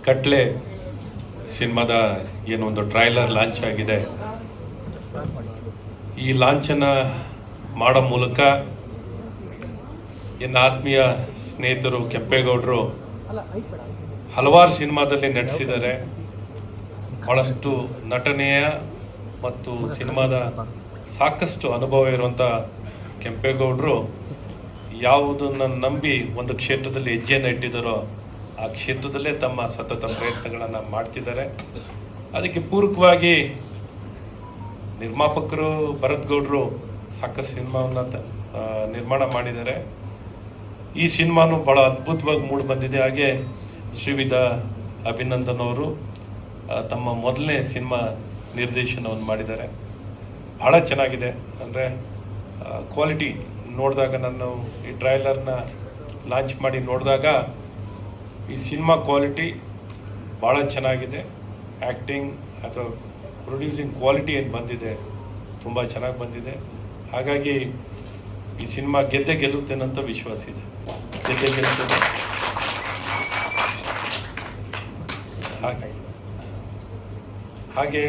ಕಟ್ಲೆ ಸಿನಿಮಾದ ಏನೊಂದು trailer launch ಆಗಿದೆ. ಈ ಲಾಂಚನ್ನು ಮಾಡೋ ಮೂಲಕ ನನ್ನ ಆತ್ಮೀಯ ಸ್ನೇಹಿತರು ಕೆಂಪೇಗೌಡರು ಹಲವಾರು ಸಿನಿಮಾದಲ್ಲಿ ನಟಿಸಿದ್ದಾರೆ. ಭಾಳಷ್ಟು ನಟನೆಯ ಮತ್ತು ಸಿನಿಮಾದ ಸಾಕಷ್ಟು ಅನುಭವ ಇರುವಂಥ ಕೆಂಪೇಗೌಡರು ಯಾವುದನ್ನು ನಂಬಿ ಒಂದು ಕ್ಷೇತ್ರದಲ್ಲಿ ಹೆಜ್ಜೆಯನ್ನು ಇಟ್ಟಿದ್ದಾರೋ ಆ ಕ್ಷೇತ್ರದಲ್ಲೇ ತಮ್ಮ ಸತತ ಪ್ರಯತ್ನಗಳನ್ನು ಮಾಡ್ತಿದ್ದಾರೆ. ಅದಕ್ಕೆ ಪೂರಕವಾಗಿ ನಿರ್ಮಾಪಕರು ಭರತ್ ಗೌಡರು ಸಾಕಷ್ಟು ಸಿನಿಮಾವನ್ನು ನಿರ್ಮಾಣ ಮಾಡಿದ್ದಾರೆ. ಈ ಸಿನಿಮಾನು ಭಾಳ ಅದ್ಭುತವಾಗಿ ಮೂಡಿ ಬಂದಿದೆ. ಹಾಗೆ ಶ್ರೀವಿಧ ಅಭಿನಂದನ್ ಅವರು ತಮ್ಮ ಮೊದಲನೇ ಸಿನಿಮಾ ನಿರ್ದೇಶನವನ್ನು ಮಾಡಿದ್ದಾರೆ. ಭಾಳ ಚೆನ್ನಾಗಿದೆ. ಅಂದರೆ ಕ್ವಾಲಿಟಿ ನೋಡಿದಾಗ ನಾನು ಈ ಟ್ರೈಲರ್ನ ಲಾಂಚ್ ಮಾಡಿ ನೋಡಿದಾಗ ಈ ಸಿನಿಮಾ ಕ್ವಾಲಿಟಿ ಭಾಳ ಚೆನ್ನಾಗಿದೆ. ಆ್ಯಕ್ಟಿಂಗ್ ಅಥವಾ ಪ್ರೊಡ್ಯೂಸಿಂಗ್ ಕ್ವಾಲಿಟಿ ಏನು ಬಂದಿದೆ ತುಂಬ ಚೆನ್ನಾಗಿ ಬಂದಿದೆ. ಹಾಗಾಗಿ ಈ ಸಿನಿಮಾ ಗೆಲ್ಲುತ್ತೇನಂತ ವಿಶ್ವಾಸ ಇದೆ. ಗೆಲ್ಲುತ್ತದೆ. ಹಾಗೆ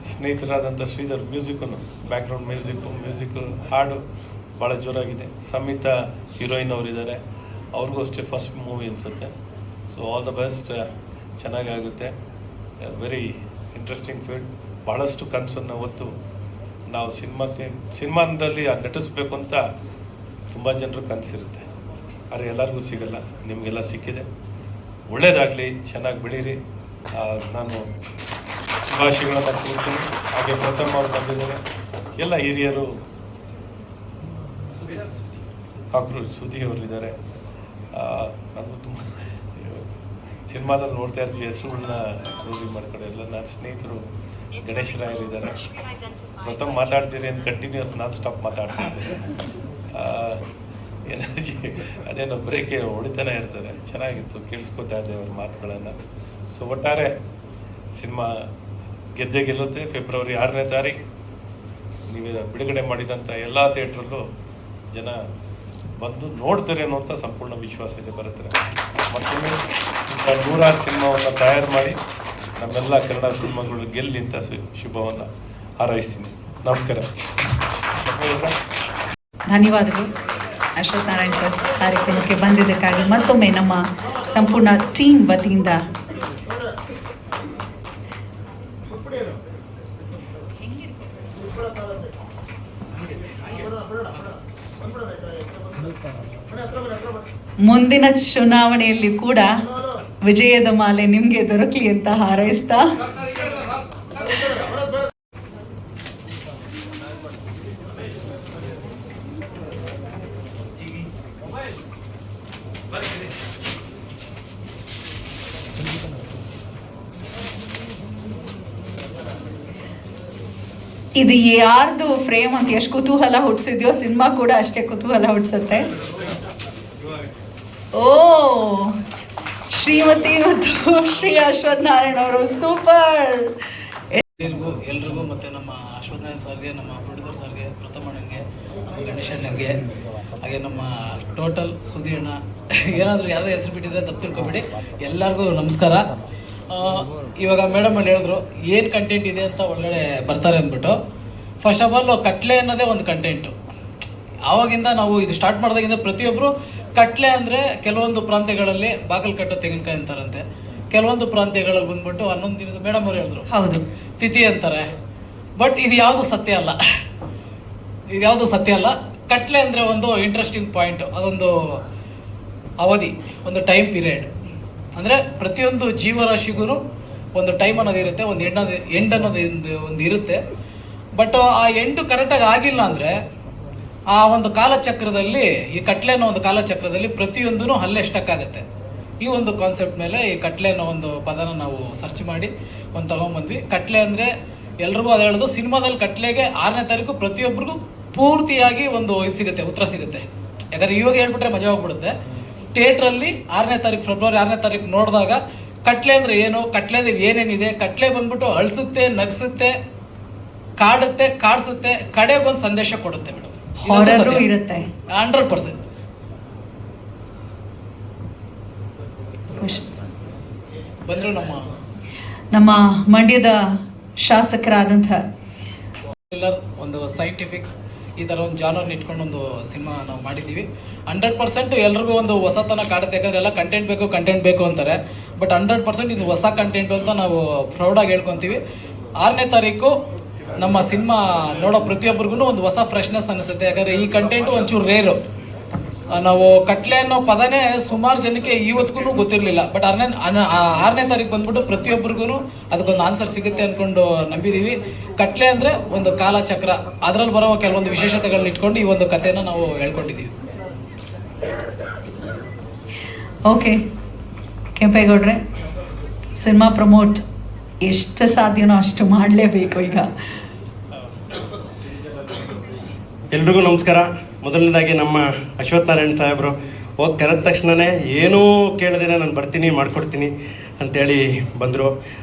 ಸ್ನೇಹಿತರಾದಂಥ ಶ್ರೀಧರ್ ಮ್ಯೂಸಿಕ್ಕನ್ನು ಬ್ಯಾಕ್ಗ್ರೌಂಡ್ ಮ್ಯೂಸಿಕ್ಕು ಹಾಡು ಭಾಳ ಜೋರಾಗಿದೆ. ಸಂಹಿತಾ ಹೀರೋಯಿನ್ ಅವರಿದ್ದಾರೆ, ಅವ್ರಿಗೂ ಅಷ್ಟೇ ಫಸ್ಟ್ ಮೂವಿ ಅನಿಸುತ್ತೆ. So all the best. ಚೆನ್ನಾಗಾಗುತ್ತೆ. Very interesting field. ಭಾಳಷ್ಟು ಕನಸನ್ನು ಹೊತ್ತು ನಾವು ಸಿನಿಮಾದಲ್ಲಿ ನಟಿಸ್ಬೇಕು ಅಂತ ತುಂಬ ಜನರು ಕನಸಿರುತ್ತೆ. ಆದರೆ ಎಲ್ಲರಿಗೂ ಸಿಗಲ್ಲ. ನಿಮಗೆಲ್ಲ ಸಿಕ್ಕಿದೆ. ಒಳ್ಳೆಯದಾಗಲಿ, ಚೆನ್ನಾಗಿ ಬೆಳೀರಿ. ನಾನು ಶುಭಾಶಯಗಳನ್ನು ಕೊಡ್ತೀನಿ. ಹಾಗೆ ಪ್ರಥಮ ಅವರು ಬಂದಿದ್ದಾರೆ. ಎಲ್ಲ ಹಿರಿಯರು ಕಾಕ್ರೋಚ್ ಸುದ್ದಿ ಅವರಿದ್ದಾರೆ. ನನಗೂ ತುಂಬ ಸಿನಿಮಾದಲ್ಲಿ ನೋಡ್ತಾ ಇರ್ತೀವಿ, ಹೆಸರುಗಳನ್ನ ರೂಢಿ ಮಾಡ್ಕೊಂಡು ಎಲ್ಲ ನನ್ನ ಸ್ನೇಹಿತರು ಗಣೇಶ ರಾಯರಿದ್ದಾರೆ. ಪ್ರಥಮ ಮಾತಾಡ್ತೀರಿ ಅಂತ ಕಂಟಿನ್ಯೂಸ್ ನಾನ್ ಸ್ಟಾಪ್ ಮಾತಾಡ್ತಿರ್ತೀನಿ. ಎನರ್ಜಿ ಅದೇನೋ ಬ್ರೇಕ್ ಹೊಡಿತಾನೆ ಇರ್ತದೆ. ಚೆನ್ನಾಗಿತ್ತು, ಕೇಳಿಸ್ಕೊತಾ ಇದ್ದೆ ಅವ್ರ ಮಾತುಗಳನ್ನು. ಸೊ ಒಟ್ಟಾರೆ ಸಿನಿಮಾ ಗೆಲ್ಲುತ್ತೆ. ಫೆಬ್ರವರಿ 6ನೇ ತಾರೀಕು ನೀವು ಬಿಡುಗಡೆ ಮಾಡಿದಂಥ ಎಲ್ಲ ಥಿಯೇಟ್ರಲ್ಲೂ ಜನ ಬಂದು ನೋಡ್ತಾರೆ ಅನ್ನೋಂಥ ಸಂಪೂರ್ಣ ವಿಶ್ವಾಸ ಇದೆ. ಬರುತ್ತಾರೆ. ಮತ್ತೊಮ್ಮೆ 106 ಸಿನಿಮಾವನ್ನು ತಯಾರು ಮಾಡಿ ನಮ್ಮೆಲ್ಲ ಕನ್ನಡ ಸಿನಿಮಾಗಳು ಗೆಲ್ಲಿ ಅಂತ ಶುಭವನ್ನು ಹಾರೈಸ್ತೀನಿ. ನಮಸ್ಕಾರ. ಧನ್ಯವಾದಗಳು ಅಶ್ವಥ್ ನಾರಾಯಣ್ ಸರ್, ಕಾರ್ಯಕ್ರಮಕ್ಕೆ ಬಂದಿದ್ದಕ್ಕಾಗಿ ಮತ್ತೊಮ್ಮೆ ನಮ್ಮ ಸಂಪೂರ್ಣ ಟೀಮ್ ವತಿಯಿಂದ ಮುಂದಿನ ಚುನಾವಣೆಯಲ್ಲಿ ಕೂಡ ವಿಜಯದ ಮಾಲೆ ನಿಮಗೆ ದೊರಕಲಿ ಅಂತ ಹಾರೈಸ್ತಾ ಇದು ಯಾರ್ದು ಫ್ರೇಮ್ ಅಂತ ಎಷ್ಟು ಕುತೂಹಲ ಹುಟ್ಟಿಸಿದ್ಯೋ ಸಿನಿಮಾ ಕೂಡ ಅಷ್ಟೇ ಕುತೂಹಲ ಹುಟ್ಟಿಸುತ್ತೆ. ಓ, ಶ್ರೀಮತಿ ಮತ್ತು ಶ್ರೀ ಅಶ್ವಥ್ ನಾರಾಯಣ್ ಅವರು ಸೂಪರ್. ಎಲ್ರಿಗೂ ಮತ್ತು ನಮ್ಮ ಅಶ್ವಥ್ ನಾರಾಯಣ್ ಸರ್ಗೆ, ನಮ್ಮ ಪ್ರೊಡ್ಯೂಸರ್ ಸರ್ಗೆ, ಪ್ರಥಮಣ್ಣನಿಗೆ, ಗಣೇಶಣ್ಣನಿಗೆ, ಹಾಗೆ ನಮ್ಮ ಟೋಟಲ್ ಸುಧಿಯಣ್ಣ, ಏನಾದರೂ ಯಾವುದೇ ಹೆಸರು ಬಿಟ್ಟಿದ್ರೆ ತಪ್ಪು ತಿಳ್ಕೊಬೇಡಿ. ಎಲ್ಲರಿಗೂ ನಮಸ್ಕಾರ. ಇವಾಗ ಮೇಡಮ್ ಅಲ್ಲಿ ಹೇಳಿದ್ರು ಏನು ಕಂಟೆಂಟ್ ಇದೆ ಅಂತ ಒಳಗಡೆ ಬರ್ತಾರೆ ಅಂದ್ಬಿಟ್ಟು. ಫಸ್ಟ್ ಆಫ್ ಆಲ್ ಕಟ್ಲೆ ಅನ್ನೋದೇ ಒಂದು ಕಂಟೆಂಟು. ಆವಾಗಿಂದ ನಾವು ಇದು ಸ್ಟಾರ್ಟ್ ಮಾಡಿದಾಗಿಂದ ಪ್ರತಿಯೊಬ್ಬರು ಕಟ್ಲೆ ಅಂದರೆ ಕೆಲವೊಂದು ಪ್ರಾಂತ್ಯಗಳಲ್ಲಿ ಬಾಗಿಲು ಕಟ್ಟೋ ತೆಂಗಿನಕಾಯಿ ಅಂತಾರಂತೆ, ಕೆಲವೊಂದು ಪ್ರಾಂತ್ಯಗಳಲ್ಲಿ ಬಂದ್ಬಿಟ್ಟು 11 ದಿನದ ಮೇಡಮ್ ಅವರು ಹೇಳಿದ್ರು ಹೌದು ತಿಥಿ ಅಂತಾರೆ. ಬಟ್ ಇದು ಯಾವುದು ಸತ್ಯ ಅಲ್ಲ. ಕಟ್ಲೆ ಅಂದರೆ ಒಂದು ಇಂಟ್ರೆಸ್ಟಿಂಗ್ ಪಾಯಿಂಟು, ಅದೊಂದು ಅವಧಿ, ಒಂದು ಟೈಮ್ ಪೀರಿಯಡ್. ಅಂದರೆ ಪ್ರತಿಯೊಂದು ಜೀವರಾಶಿಗೂ ಒಂದು ಟೈಮ್ ಅನ್ನೋದು ಇರುತ್ತೆ, ಒಂದು ಎಂಡ್ ಅನ್ನೋದು ಒಂದು ಇರುತ್ತೆ. ಬಟ್ ಆ ಎಂಡು ಕರೆಕ್ಟಾಗಿ ಆಗಿಲ್ಲ ಅಂದರೆ ಆ ಒಂದು ಕಾಲಚಕ್ರದಲ್ಲಿ, ಈ ಕಟ್ಲೆ ಅನ್ನೋ ಒಂದು ಕಾಲಚಕ್ರದಲ್ಲಿ ಪ್ರತಿಯೊಂದೂ ಅಲ್ಲೇ ಸ್ಟಕ್ ಆಗುತ್ತೆ. ಈ ಒಂದು ಕಾನ್ಸೆಪ್ಟ್ ಮೇಲೆ ಈ ಕಟ್ಲೆ ಅನ್ನೋ ಒಂದು ಪದನ ನಾವು ಸರ್ಚ್ ಮಾಡಿ ಒಂದು ತೊಗೊಂಬಂದ್ವಿ. ಕಟ್ಲೆ ಅಂದರೆ ಎಲ್ರಿಗೂ ಅದು ಹೇಳೋದು, ಸಿನಿಮಾದಲ್ಲಿ ಕಟ್ಲೆಗೆ 6ನೇ ತಾರೀಕು ಪ್ರತಿಯೊಬ್ಬರಿಗೂ ಪೂರ್ತಿಯಾಗಿ ಒಂದು ಇದು ಸಿಗುತ್ತೆ, ಉತ್ತರ ಸಿಗುತ್ತೆ. ಯಾಕಂದರೆ ಇವಾಗ ಹೇಳ್ಬಿಟ್ರೆ ಮಜಾ ಹೋಗ್ಬಿಡುತ್ತೆ. ಥಿಯೇಟ್ರಲ್ಲಿ 6ನೇ ತಾರೀಕು, ಫೆಬ್ರವರಿ 6ನೇ ತಾರೀಕು ನೋಡಿದಾಗ ಕಟ್ಲೆ ಅಂದರೆ ಏನು, ಕಟ್ಲೆದಲ್ಲಿ ಏನೇನಿದೆ, ಕಟ್ಲೆ ಬಂದ್ಬಿಟ್ಟು ಅಳಿಸುತ್ತೆ, ನಗಿಸುತ್ತೆ, ಕಾಡುತ್ತೆ, ಕಾಡಿಸುತ್ತೆ, ಕಡೆಗೊಂದು ಸಂದೇಶ ಕೊಡುತ್ತೆ ಮೇಡಮ್. ಇರುತ್ತೆ 100%. ಬಂದರು ನಮ್ಮ ಮಂಡ್ಯದ ಶಾಸಕರಾದಂಥ ಇಲ್ಲ ಒಂದು ಸೈಂಟಿಫಿಕ್ ಈ ಥರ ಒಂದು ಜಾನರ್ನ ಇಟ್ಕೊಂಡು ಒಂದು ಸಿನಿಮಾ ನಾವು ಮಾಡಿದ್ದೀವಿ. 100% ಎಲ್ರಿಗೂ ಒಂದು ಹೊಸತನ ಕಾಡುತ್ತೆ, ಯಾಕಂದರೆ ಎಲ್ಲ ಕಂಟೆಂಟ್ ಬೇಕು ಅಂತಾರೆ. ಬಟ್ 100% ಇದು ಹೊಸ ಕಂಟೆಂಟು ಅಂತ ನಾವು ಪ್ರೌಡಾಗಿ ಹೇಳ್ಕೊತೀವಿ. 6ನೇ ತಾರೀಕು ನಮ್ಮ ಸಿನಿಮಾ ನೋಡೋ ಪ್ರತಿಯೊಬ್ಬರಿಗೂ ಒಂದು ಹೊಸ ಫ್ರೆಶ್ನೆಸ್ ಅನಿಸುತ್ತೆ. ಯಾಕಂದರೆ ಈ ಕಂಟೆಂಟು ಒಂಚೂರು ರೇರು. ನಾವು ಕಟ್ಲೆ ಅನ್ನೋ ಪದನೇ ಸುಮಾರು ಜನಕ್ಕೆ ಇವತ್ತಿಗೂ ಗೊತ್ತಿರಲಿಲ್ಲ. ಬಟ್ 6ನೇ ತಾರೀಕು ಬಂದ್ಬಿಟ್ಟು ಪ್ರತಿಯೊಬ್ಬರಿಗೂ ಅದಕ್ಕೊಂದು ಆನ್ಸರ್ ಸಿಗುತ್ತೆ ಅಂದ್ಕೊಂಡು ನಂಬಿದ್ದೀವಿ. ಕಟ್ಲೆ ಅಂದರೆ ಒಂದು ಕಾಲಚಕ್ರ, ಅದರಲ್ಲಿ ಬರೋ ಕೆಲವೊಂದು ವಿಶೇಷತೆಗಳನ್ನ ಇಟ್ಕೊಂಡು ಈ ಒಂದು ಕಥೆನ ನಾವು ಹೇಳ್ಕೊಂಡಿದ್ದೀವಿ. ಓಕೆ ಕೆಂಪೇಗೌಡ್ರೆ, ಸಿನಿಮಾ ಪ್ರಮೋಟ್ ಎಷ್ಟು ಸಾಧ್ಯನೋ ಅಷ್ಟು ಮಾಡಲೇಬೇಕು. ಈಗ ಎಲ್ರಿಗೂ ನಮಸ್ಕಾರ. ಮೊದಲನೇದಾಗಿ ನಮ್ಮ ಅಶ್ವಥ್ ನಾರಾಯಣ್ ಸಾಹೇಬರು ಹೋಗಿ ಕರೆದ ತಕ್ಷಣವೇ ಏನೂ ಕೇಳದೇನೆ ನಾನು ಬರ್ತೀನಿ ಮಾಡಿಕೊಡ್ತೀನಿ ಅಂಥೇಳಿ ಬಂದರು.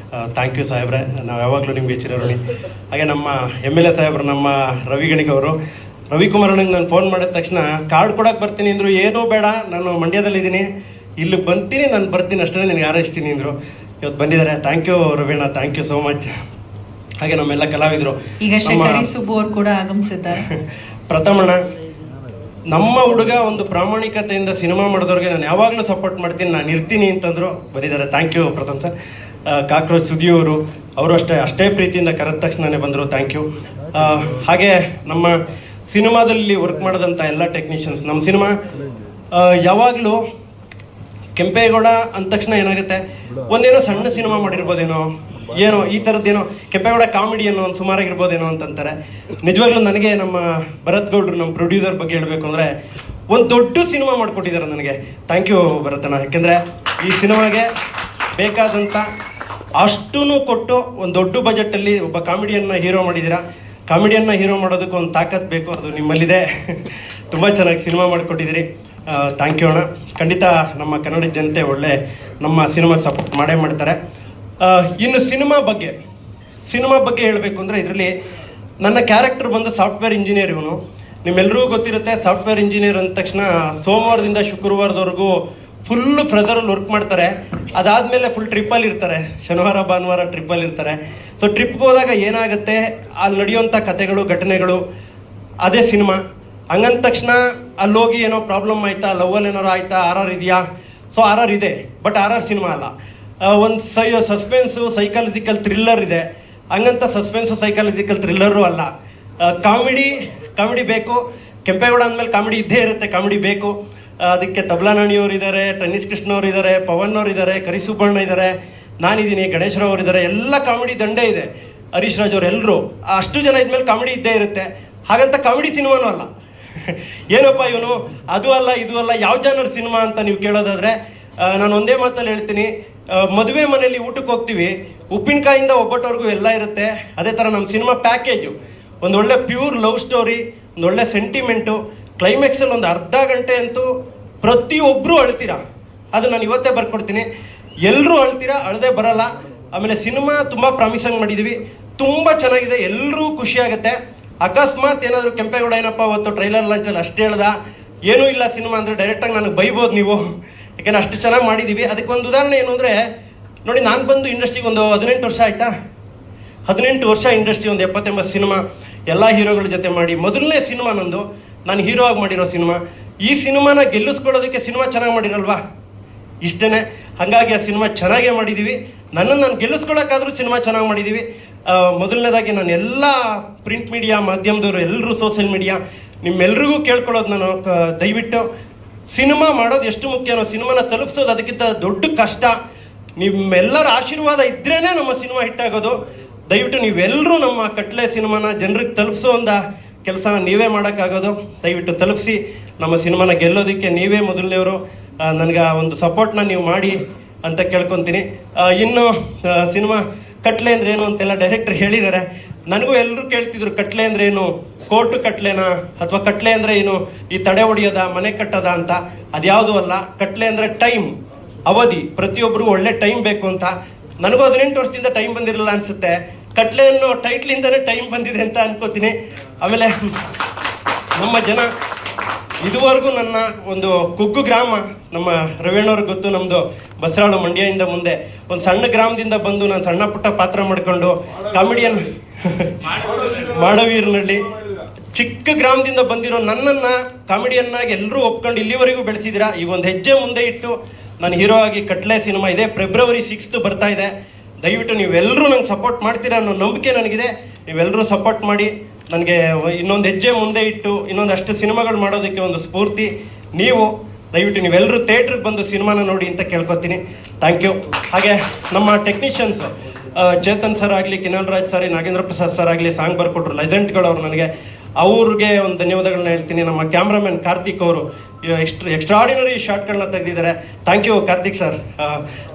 ಥ್ಯಾಂಕ್ ಯು ಸಾಹೇಬ್ರೆ, ನಾವು ಯಾವಾಗಲೂ ನಿಮಗೆ ಚಿರಋಣಿ. ಹಾಗೆ ನಮ್ಮ MLA ಸಾಹೇಬರು ನಮ್ಮ ರವಿಗಣಿಗವರು, ರವಿಕುಮಾರನಿಗೆ ನಾನು ಫೋನ್ ಮಾಡಿದ ತಕ್ಷಣ ಕಾರ್ಡ್ ಕೊಡೋಕೆ ಬರ್ತೀನಿ ಅಂದರು. ಏನೂ ಬೇಡ, ನಾನು ಮಂಡ್ಯದಲ್ಲಿದ್ದೀನಿ, ಇಲ್ಲಿಗೆ ಬರ್ತೀನಿ, ನಾನು ಬರ್ತೀನಿ ಅಷ್ಟೇ, ನಿನಗೆ ಹಾರೈಸ್ತೀನಿ ಅಂದರು. ಇವತ್ತು ಬಂದಿದ್ದಾರೆ. Thank you Raveena, thank you so much. ಹಾಗೆ ನಮ್ಮೆಲ್ಲ ಕಲಾವಿದರು, ಈಗ ಸುಬ್ಬು ಅವರು ಕೂಡ ಆಗಮಿಸಿದ್ದಾರೆ. ಪ್ರಥಮಣ್ಣ, ನಮ್ಮ ಹುಡುಗ ಒಂದು ಪ್ರಾಮಾಣಿಕತೆಯಿಂದ ಸಿನಿಮಾ ಮಾಡಿದವ್ರಿಗೆ ನಾನು ಯಾವಾಗಲೂ ಸಪೋರ್ಟ್ ಮಾಡ್ತೀನಿ, ನಾನು ಇರ್ತೀನಿ ಅಂತಂದರು. ಬಂದಿದ್ದಾರೆ. Thank you Pratham sir. Cockroach ಸುದಿಯವರು, ಅವರು ಅಷ್ಟೇ ಪ್ರೀತಿಯಿಂದ ಕರೆದ ತಕ್ಷಣವೇ ಬಂದರು. Thank you. ಹಾಗೆ ನಮ್ಮ ಸಿನಿಮಾದಲ್ಲಿ ವರ್ಕ್ ಮಾಡೋದಂಥ ಎಲ್ಲ ಟೆಕ್ನಿಷಿಯನ್ಸ್. ನಮ್ಮ ಸಿನಿಮಾ ಯಾವಾಗಲೂ ಕೆಂಪೇಗೌಡ ಅಂದ ತಕ್ಷಣ ಏನಾಗುತ್ತೆ, ಒಂದೇನೋ ಸಣ್ಣ ಸಿನಿಮಾ ಮಾಡಿರ್ಬೋದೇನೋ, ಏನೋ ಈ ಥರದ್ದೇನೋ ಕೆಂಪೇಗೌಡ ಕಾಮಿಡಿ ಅನ್ನೋ ಒಂದು ಸುಮಾರಾಗಿರ್ಬೋದೇನೋ ಅಂತಂತಾರೆ. ನಿಜವಾಗ್ಲೂ ನನಗೆ ನಮ್ಮ ಭರತ್ ಗೌಡ್ರು, ನಮ್ಮ ಪ್ರೊಡ್ಯೂಸರ್ ಬಗ್ಗೆ ಹೇಳಬೇಕು ಅಂದರೆ, ಒಂದು ದೊಡ್ಡ ಸಿನಿಮಾ ಮಾಡಿಕೊಟ್ಟಿದ್ದಾರೆ ನನಗೆ. ಥ್ಯಾಂಕ್ ಯು ಭರತಣ್ಣ. ಯಾಕೆಂದರೆ ಈ ಸಿನಿಮಾಗೆ ಬೇಕಾದಂಥ ಅಷ್ಟೂ ಕೊಟ್ಟು ಒಂದು ದೊಡ್ಡ ಬಜೆಟಲ್ಲಿ ಒಬ್ಬ ಕಾಮಿಡಿಯನ್ನು ಹೀರೋ ಮಾಡಿದ್ದೀರಾ. ಕಾಮಿಡಿಯನ್ನು ಹೀರೋ ಮಾಡೋದಕ್ಕೆ ಒಂದು ತಾಕತ್ತು ಬೇಕು, ಅದು ನಿಮ್ಮಲ್ಲಿದೆ. ತುಂಬ ಚೆನ್ನಾಗಿ ಸಿನಿಮಾ ಮಾಡಿಕೊಟ್ಟಿದ್ದೀರಿ. ಥ್ಯಾಂಕ್ ಯು ಅಣ್ಣ. ಖಂಡಿತ ನಮ್ಮ ಕನ್ನಡ ಜನತೆ ಒಳ್ಳೆ ನಮ್ಮ ಸಿನಿಮಾಗೆ ಸಪೋರ್ಟ್ ಮಾಡೇ ಮಾಡ್ತಾರೆ. ಇನ್ನು ಸಿನಿಮಾ ಬಗ್ಗೆ ಹೇಳಬೇಕು ಅಂದರೆ, ಇದರಲ್ಲಿ ನನ್ನ ಕ್ಯಾರೆಕ್ಟರ್ ಬಂದು ಸಾಫ್ಟ್ವೇರ್ ಇಂಜಿನಿಯರ್. ಇವನು ನಿಮ್ಮೆಲ್ಲರಿಗೂ ಗೊತ್ತಿರುತ್ತೆ, ಸಾಫ್ಟ್ವೇರ್ ಇಂಜಿನಿಯರ್ ಅಂದ ತಕ್ಷಣ ಸೋಮವಾರದಿಂದ ಶುಕ್ರವಾರದವರೆಗೂ ಫುಲ್ಲು ಪ್ರೆಸರಲ್ಲಿ ವರ್ಕ್ ಮಾಡ್ತಾರೆ. ಅದಾದಮೇಲೆ ಫುಲ್ ಟ್ರಿಪ್ಪಲ್ಲಿ ಇರ್ತಾರೆ, ಶನಿವಾರ ಭಾನುವಾರ ಟ್ರಿಪ್ಪಲ್ಲಿ ಇರ್ತಾರೆ. ಸೊ ಟ್ರಿಪ್ಗೆ ಹೋದಾಗ ಏನಾಗುತ್ತೆ, ಅಲ್ಲಿ ನಡೆಯುವಂಥ ಕಥೆಗಳು, ಘಟನೆಗಳು, ಅದೇ ಸಿನಿಮಾ. ಹಂಗಂದ ತಕ್ಷಣ ಅಲ್ಲೋಗಿ ಏನೋ ಪ್ರಾಬ್ಲಮ್ ಆಯಿತಾ, ಲವ್ವಲ್ಲಿ ಏನಾರು ಆಯಿತಾ, RR ಇದೆಯಾ? ಸೊ RR ಇದೆ, ಬಟ್ RR ಸಿನಿಮಾ ಅಲ್ಲ. ಒಂದು ಸಸ್ಪೆನ್ಸು, ಸೈಕಾಲಜಿಕಲ್ ಥ್ರಿಲ್ಲರ್ ಇದೆ. ಹಂಗಂತ ಸಸ್ಪೆನ್ಸು, ಸೈಕಾಲಜಿಕಲ್ ಥ್ರಿಲ್ಲರು ಅಲ್ಲ. ಕಾಮಿಡಿ ಬೇಕು. ಕೆಂಪೇಗೌಡ ಅಂದಮೇಲೆ ಕಾಮಿಡಿ ಇದ್ದೇ ಇರುತ್ತೆ, ಕಾಮಿಡಿ ಬೇಕು. ಅದಕ್ಕೆ ತಬಲಾ ನಾಣಿಯವರು ಇದ್ದಾರೆ, ಟೆನ್ನಿಸ್ ಕೃಷ್ಣವ್ರು ಇದ್ದಾರೆ, ಪವನ್ ಅವ್ರು ಇದ್ದಾರೆ, ಕರಿಸುಬ್ಬಣ್ಣ ಇದ್ದಾರೆ, ನಾನಿದ್ದೀನಿ, ಗಣೇಶ್ರಾವ್ ಅವರು ಇದ್ದಾರೆ. ಎಲ್ಲ ಕಾಮಿಡಿ ದಂಡೇ ಇದೆ. ಹರೀಶ್ ರಾಜ್ ಅವರು, ಎಲ್ಲರೂ ಅಷ್ಟು ಜನ ಇದ್ಮೇಲೆ ಕಾಮಿಡಿ ಇದ್ದೇ ಇರುತ್ತೆ. ಹಾಗಂತ ಕಾಮಿಡಿ ಸಿನಿಮಾನೂ ಅಲ್ಲ. ಏನಪ್ಪ ಇವನು ಅದು ಅಲ್ಲ ಇದು ಅಲ್ಲ, ಯಾವ ಜಾನರ್ ಸಿನಿಮಾ ಅಂತ ನೀವು ಕೇಳೋದಾದರೆ, ನಾನು ಒಂದೇ ಮಾತಲ್ಲಿ ಹೇಳ್ತೀನಿ. ಮದುವೆ ಮನೆಯಲ್ಲಿ ಊಟಕ್ಕೆ ಹೋಗ್ತೀವಿ, ಉಪ್ಪಿನಕಾಯಿಂದ ಒಬ್ಬಟ್ಟವರೆಗೂ ಎಲ್ಲ ಇರುತ್ತೆ. ಅದೇ ಥರ ನಮ್ಮ ಸಿನಿಮಾ ಪ್ಯಾಕೇಜು, ಒಂದು ಒಳ್ಳೆ ಪ್ಯೂರ್ ಲವ್ ಸ್ಟೋರಿ, ಒಂದು ಒಳ್ಳೆ ಸೆಂಟಿಮೆಂಟು, ಕ್ಲೈಮ್ಯಾಕ್ಸಲ್ಲಿ ಒಂದು ಅರ್ಧ ಗಂಟೆ ಅಂತೂ ಪ್ರತಿಯೊಬ್ಬರೂ ಅಳ್ತೀರಾ. ಅದು ನಾನು ಇವತ್ತೇ ಬರ್ಕೊಡ್ತೀನಿ. ಎಲ್ಲರೂ ಅಳ್ತೀರಾ, ಅಳದೆ ಬರಲ್ಲ. ಆಮೇಲೆ ಸಿನಿಮಾ ತುಂಬ ಪ್ರಾಮಿಸಂಗ್ ಮಾಡಿದ್ದೀವಿ, ತುಂಬ ಚೆನ್ನಾಗಿದೆ, ಎಲ್ಲರೂ ಖುಷಿಯಾಗುತ್ತೆ. ಅಕಸ್ಮಾತ್ ಏನಾದರೂ ಕೆಂಪೇಗೌಡ ಏನಪ್ಪ ಅವತ್ತು ಟ್ರೈಲರ್ ಲಾಂಚಲ್ಲಿ ಅಷ್ಟು ಹೇಳ್ದ, ಏನೂ ಇಲ್ಲ ಸಿನಿಮಾ ಅಂದರೆ ಡೈರೆಕ್ಟಾಗಿ ನನಗೆ ಬೈಬೋದು ನೀವು, ಯಾಕೆಂದರೆ ಅಷ್ಟು ಚೆನ್ನಾಗಿ ಮಾಡಿದ್ದೀವಿ. ಅದಕ್ಕೊಂದು ಉದಾಹರಣೆ ಏನು ಅಂದರೆ, ನೋಡಿ, ನಾನು ಬಂದು ಇಂಡಸ್ಟ್ರಿಗೆ ಒಂದು 18 ವರ್ಷ ಆಯಿತಾ. 18 ವರ್ಷ ಇಂಡಸ್ಟ್ರಿ, ಒಂದು 70-80 ಸಿನಿಮಾ ಎಲ್ಲ ಹೀರೋಗಳ ಜೊತೆ ಮಾಡಿ, ಮೊದಲನೇ ಸಿನಿಮಾ ನಂದು, ನಾನು ಹೀರೋ ಆಗಿ ಮಾಡಿರೋ ಸಿನಿಮಾ. ಈ ಸಿನಿಮಾನ ಗೆಲ್ಲಿಸ್ಕೊಳ್ಳೋದಕ್ಕೆ ಸಿನಿಮಾ ಚೆನ್ನಾಗಿ ಮಾಡಿರಲ್ವಾ, ಇಷ್ಟೇ. ಹಾಗಾಗಿ ಆ ಸಿನಿಮಾ ಚೆನ್ನಾಗೇ ಮಾಡಿದ್ದೀವಿ. ನನ್ನನ್ನು ನಾನು ಗೆಲ್ಲಿಸ್ಕೊಳ್ಳೋಕ್ಕಾದ್ರೂ ಸಿನಿಮಾ ಚೆನ್ನಾಗಿ ಮಾಡಿದ್ದೀವಿ. ಮೊದಲನೇದಾಗಿ ನಾನು ಎಲ್ಲ ಪ್ರಿಂಟ್ ಮೀಡಿಯಾ ಮಾಧ್ಯಮದವರು, ಎಲ್ಲರೂ ಸೋಷಿಯಲ್ ಮೀಡಿಯಾ, ನಿಮ್ಮೆಲ್ರಿಗೂ ಕೇಳ್ಕೊಳ್ಳೋದು ನಾನು, ದಯವಿಟ್ಟು ಸಿನಿಮಾ ಮಾಡೋದು ಎಷ್ಟು ಮುಖ್ಯನೋ, ಸಿನಿಮಾನ ತಲುಪಿಸೋದು ಅದಕ್ಕಿಂತ ದೊಡ್ಡ ಕಷ್ಟ. ನಿಮ್ಮೆಲ್ಲರ ಆಶೀರ್ವಾದ ಇದ್ರೇ ನಮ್ಮ ಸಿನಿಮಾ ಹಿಟ್ಟಾಗೋದು. ದಯವಿಟ್ಟು ನೀವೆಲ್ಲರೂ ನಮ್ಮ ಕಟ್ಲೆ ಸಿನಿಮಾನ ಜನರಿಗೆ ತಲುಪಿಸೋ ಒಂದು ಕೆಲಸನ ನೀವೇ ಮಾಡೋಕ್ಕಾಗೋದು. ದಯವಿಟ್ಟು ತಲುಪಿಸಿ, ನಮ್ಮ ಸಿನಿಮಾನ ಗೆಲ್ಲೋದಕ್ಕೆ ನೀವೇ ಮೊದಲನೇವರು. ನನಗೆ ಒಂದು ಸಪೋರ್ಟ್ನ ನೀವು ಮಾಡಿ ಅಂತ ಕೇಳ್ಕೊತೀನಿ. ಇನ್ನು ಸಿನಿಮಾ ಕಟ್ಲೆ ಅಂದ್ರೆ ಏನು ಅಂತೆಲ್ಲ ಡೈರೆಕ್ಟರ್ ಹೇಳಿದ್ದಾರೆ. ನನಗೂ ಎಲ್ಲರೂ ಕೇಳ್ತಿದ್ರು, ಕಟ್ಲೆ ಅಂದ್ರೆ ಏನು, ಕೋರ್ಟು ಕಟ್ಲೆನಾ, ಅಥವಾ ಕಟ್ಲೆ ಅಂದರೆ ಏನು, ಈ ತಡೆ ಹೊಡೆಯೋದ, ಮನೆ ಕಟ್ಟೋದ ಅಂತ. ಅದ್ಯಾವುದೂ ಅಲ್ಲ. ಕಟ್ಲೆ ಅಂದರೆ ಟೈಮ್, ಅವಧಿ. ಪ್ರತಿಯೊಬ್ಬರಿಗೂ ಒಳ್ಳೆ ಟೈಮ್ ಬೇಕು ಅಂತ. ನನಗೂ 18 ವರ್ಷದಿಂದ ಟೈಮ್ ಬಂದಿರಲಿಲ್ಲ ಅನಿಸುತ್ತೆ. ಕಟ್ಲೆ ಅನ್ನೋ ಟೈಟ್ಲಿಂದನೇ ಟೈಮ್ ಬಂದಿದೆ ಅಂತ ಅನ್ಕೋತೀನಿ. ಆಮೇಲೆ ನಮ್ಮ ಜನ ಇದುವರೆಗೂ ನನ್ನ ಒಂದು ಕುಗ್ಗು ಗ್ರಾಮ, ನಮ್ಮ ರವೀಣ್ಣವ್ರಿಗೆ ಗೊತ್ತು, ನಮ್ಮದು ಬಸರಾಳು ಮಂಡ್ಯದಿಂದ ಮುಂದೆ ಒಂದು ಸಣ್ಣ ಗ್ರಾಮದಿಂದ ಬಂದು ನಾನು ಸಣ್ಣ ಪುಟ್ಟ ಪಾತ್ರ ಮಾಡಿಕೊಂಡು ಕಾಮಿಡಿಯನ್ ಮಾಡವೀರ್ನಳ್ಳಿ ಚಿಕ್ಕ ಗ್ರಾಮದಿಂದ ಬಂದಿರೋ ನನ್ನನ್ನು ಕಾಮಿಡಿಯನ್ನಾಗಿ ಎಲ್ಲರೂ ಒಪ್ಕೊಂಡು ಇಲ್ಲಿವರೆಗೂ ಬೆಳೆಸಿದ್ದೀರಾ. ಈಗ ಒಂದು ಹೆಜ್ಜೆ ಮುಂದೆ ಇಟ್ಟು ನಾನು ಹೀರೋ ಆಗಿ ಕಟ್ಲೆ ಸಿನಿಮಾ ಇದೆ, ಫೆಬ್ರವರಿ 6 ಬರ್ತಾ ಇದೆ. ದಯವಿಟ್ಟು ನೀವೆಲ್ಲರೂ ನಂಗೆ ಸಪೋರ್ಟ್ ಮಾಡ್ತೀರಾ ಅನ್ನೋ ನಂಬಿಕೆ ನನಗಿದೆ. ನೀವೆಲ್ಲರೂ ಸಪೋರ್ಟ್ ಮಾಡಿ ನನಗೆ ಇನ್ನೊಂದು ಹೆಜ್ಜೆ ಮುಂದೆ ಇಟ್ಟು ಇನ್ನೊಂದಷ್ಟು ಸಿನಿಮಾಗಳು ಮಾಡೋದಕ್ಕೆ ಒಂದು ಸ್ಫೂರ್ತಿ ನೀವು. ದಯವಿಟ್ಟು ನೀವೆಲ್ಲರೂ ಥಿಯೇಟ್ರಿಗೆ ಬಂದು ಸಿನಿಮಾನ ನೋಡಿ ಅಂತ ಕೇಳ್ಕೊತೀನಿ. Thank you. ಹಾಗೆ ನಮ್ಮ ಟೆಕ್ನಿಷಿಯನ್ಸ್ ಚೇತನ್ ಸರ್ ಆಗಲಿ, ಕಿನಾಲ್ ರಾಜ್ ಸರ್, ನಾಗೇಂದ್ರ ಪ್ರಸಾದ್ ಸರ್ ಆಗಲಿ, ಸಾಂಗ್ ಬರ್ಕೊಟ್ರು ಲೆಜೆಂಟ್ಗಳು ಅವರು, ನನಗೆ ಅವ್ರಿಗೆ ಒಂದು ಧನ್ಯವಾದಗಳನ್ನ ಹೇಳ್ತೀನಿ. ನಮ್ಮ ಕ್ಯಾಮ್ರಾಮನ್ ಕಾರ್ತಿಕ್ ಅವರು ಎಕ್ಸ್ಟ್ರಾಡಿನರಿ ಶಾರ್ಟ್ಗಳನ್ನ ತೆಗೆದಿದ್ದಾರೆ. Thank you Karthik sir.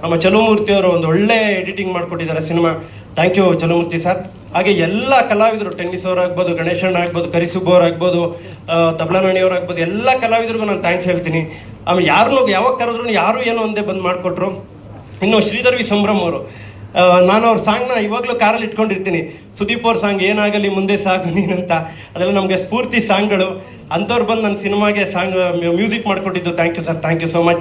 ನಮ್ಮ ಚಲುಮೂರ್ತಿ ಅವರು ಒಂದು ಒಳ್ಳೆ ಎಡಿಟಿಂಗ್ ಮಾಡಿಕೊಟ್ಟಿದ್ದಾರೆ ಸಿನಿಮಾ. Thank you Chalumurthy sir. ಹಾಗೆ ಎಲ್ಲ ಕಲಾವಿದರು, ಟೆನ್ನಿಸ್ ಅವರಾಗ್ಬೋದು, ಗಣೇಶಣ್ಣ ಆಗ್ಬೋದು, ಕರಿಸುಬ್ಬ ಅವರಾಗ್ಬೋದು, ತಬ್ಲಾನಾಣಿ ಅವರಾಗ್ಬೋದು, ಎಲ್ಲ ಕಲಾವಿದರಿಗೂ ನಾನು ಥ್ಯಾಂಕ್ಸ್ ಹೇಳ್ತೀನಿ. ಆಮೇಲೆ ಯಾರನ್ನೂ ಯಾವಾಗ ಕರೆದ್ರು ಯಾರು ಏನೋ ಒಂದೇ ಬಂದು ಮಾಡಿಕೊಟ್ರು. ಇನ್ನು ಶ್ರೀಧರ್ ವಿ ಸಂಭ್ರಮ್ ಅವರು, ನಾನು ಅವ್ರ ಸಾಂಗ್ನ ಇವಾಗಲೂ ಕಾರಲ್ಲಿ ಇಟ್ಕೊಂಡಿರ್ತೀನಿ. ಸುದೀಪ್ ಅವ್ರ ಸಾಂಗ್ ಏನಾಗಲಿ ಮುಂದೆ ಸಾಗು ನೀನಂತ, ಅದೆಲ್ಲ ನಮಗೆ ಸ್ಫೂರ್ತಿ ಸಾಂಗ್ಗಳು. ಅಂಥವ್ರು ಬಂದು ನನ್ನ ಸಿನಿಮಾಗೆ ಸಾಂಗ್ ಮ್ಯೂಸಿಕ್ ಮಾಡಿಕೊಟ್ಟಿದ್ದು. Thank you sir, thank you so much.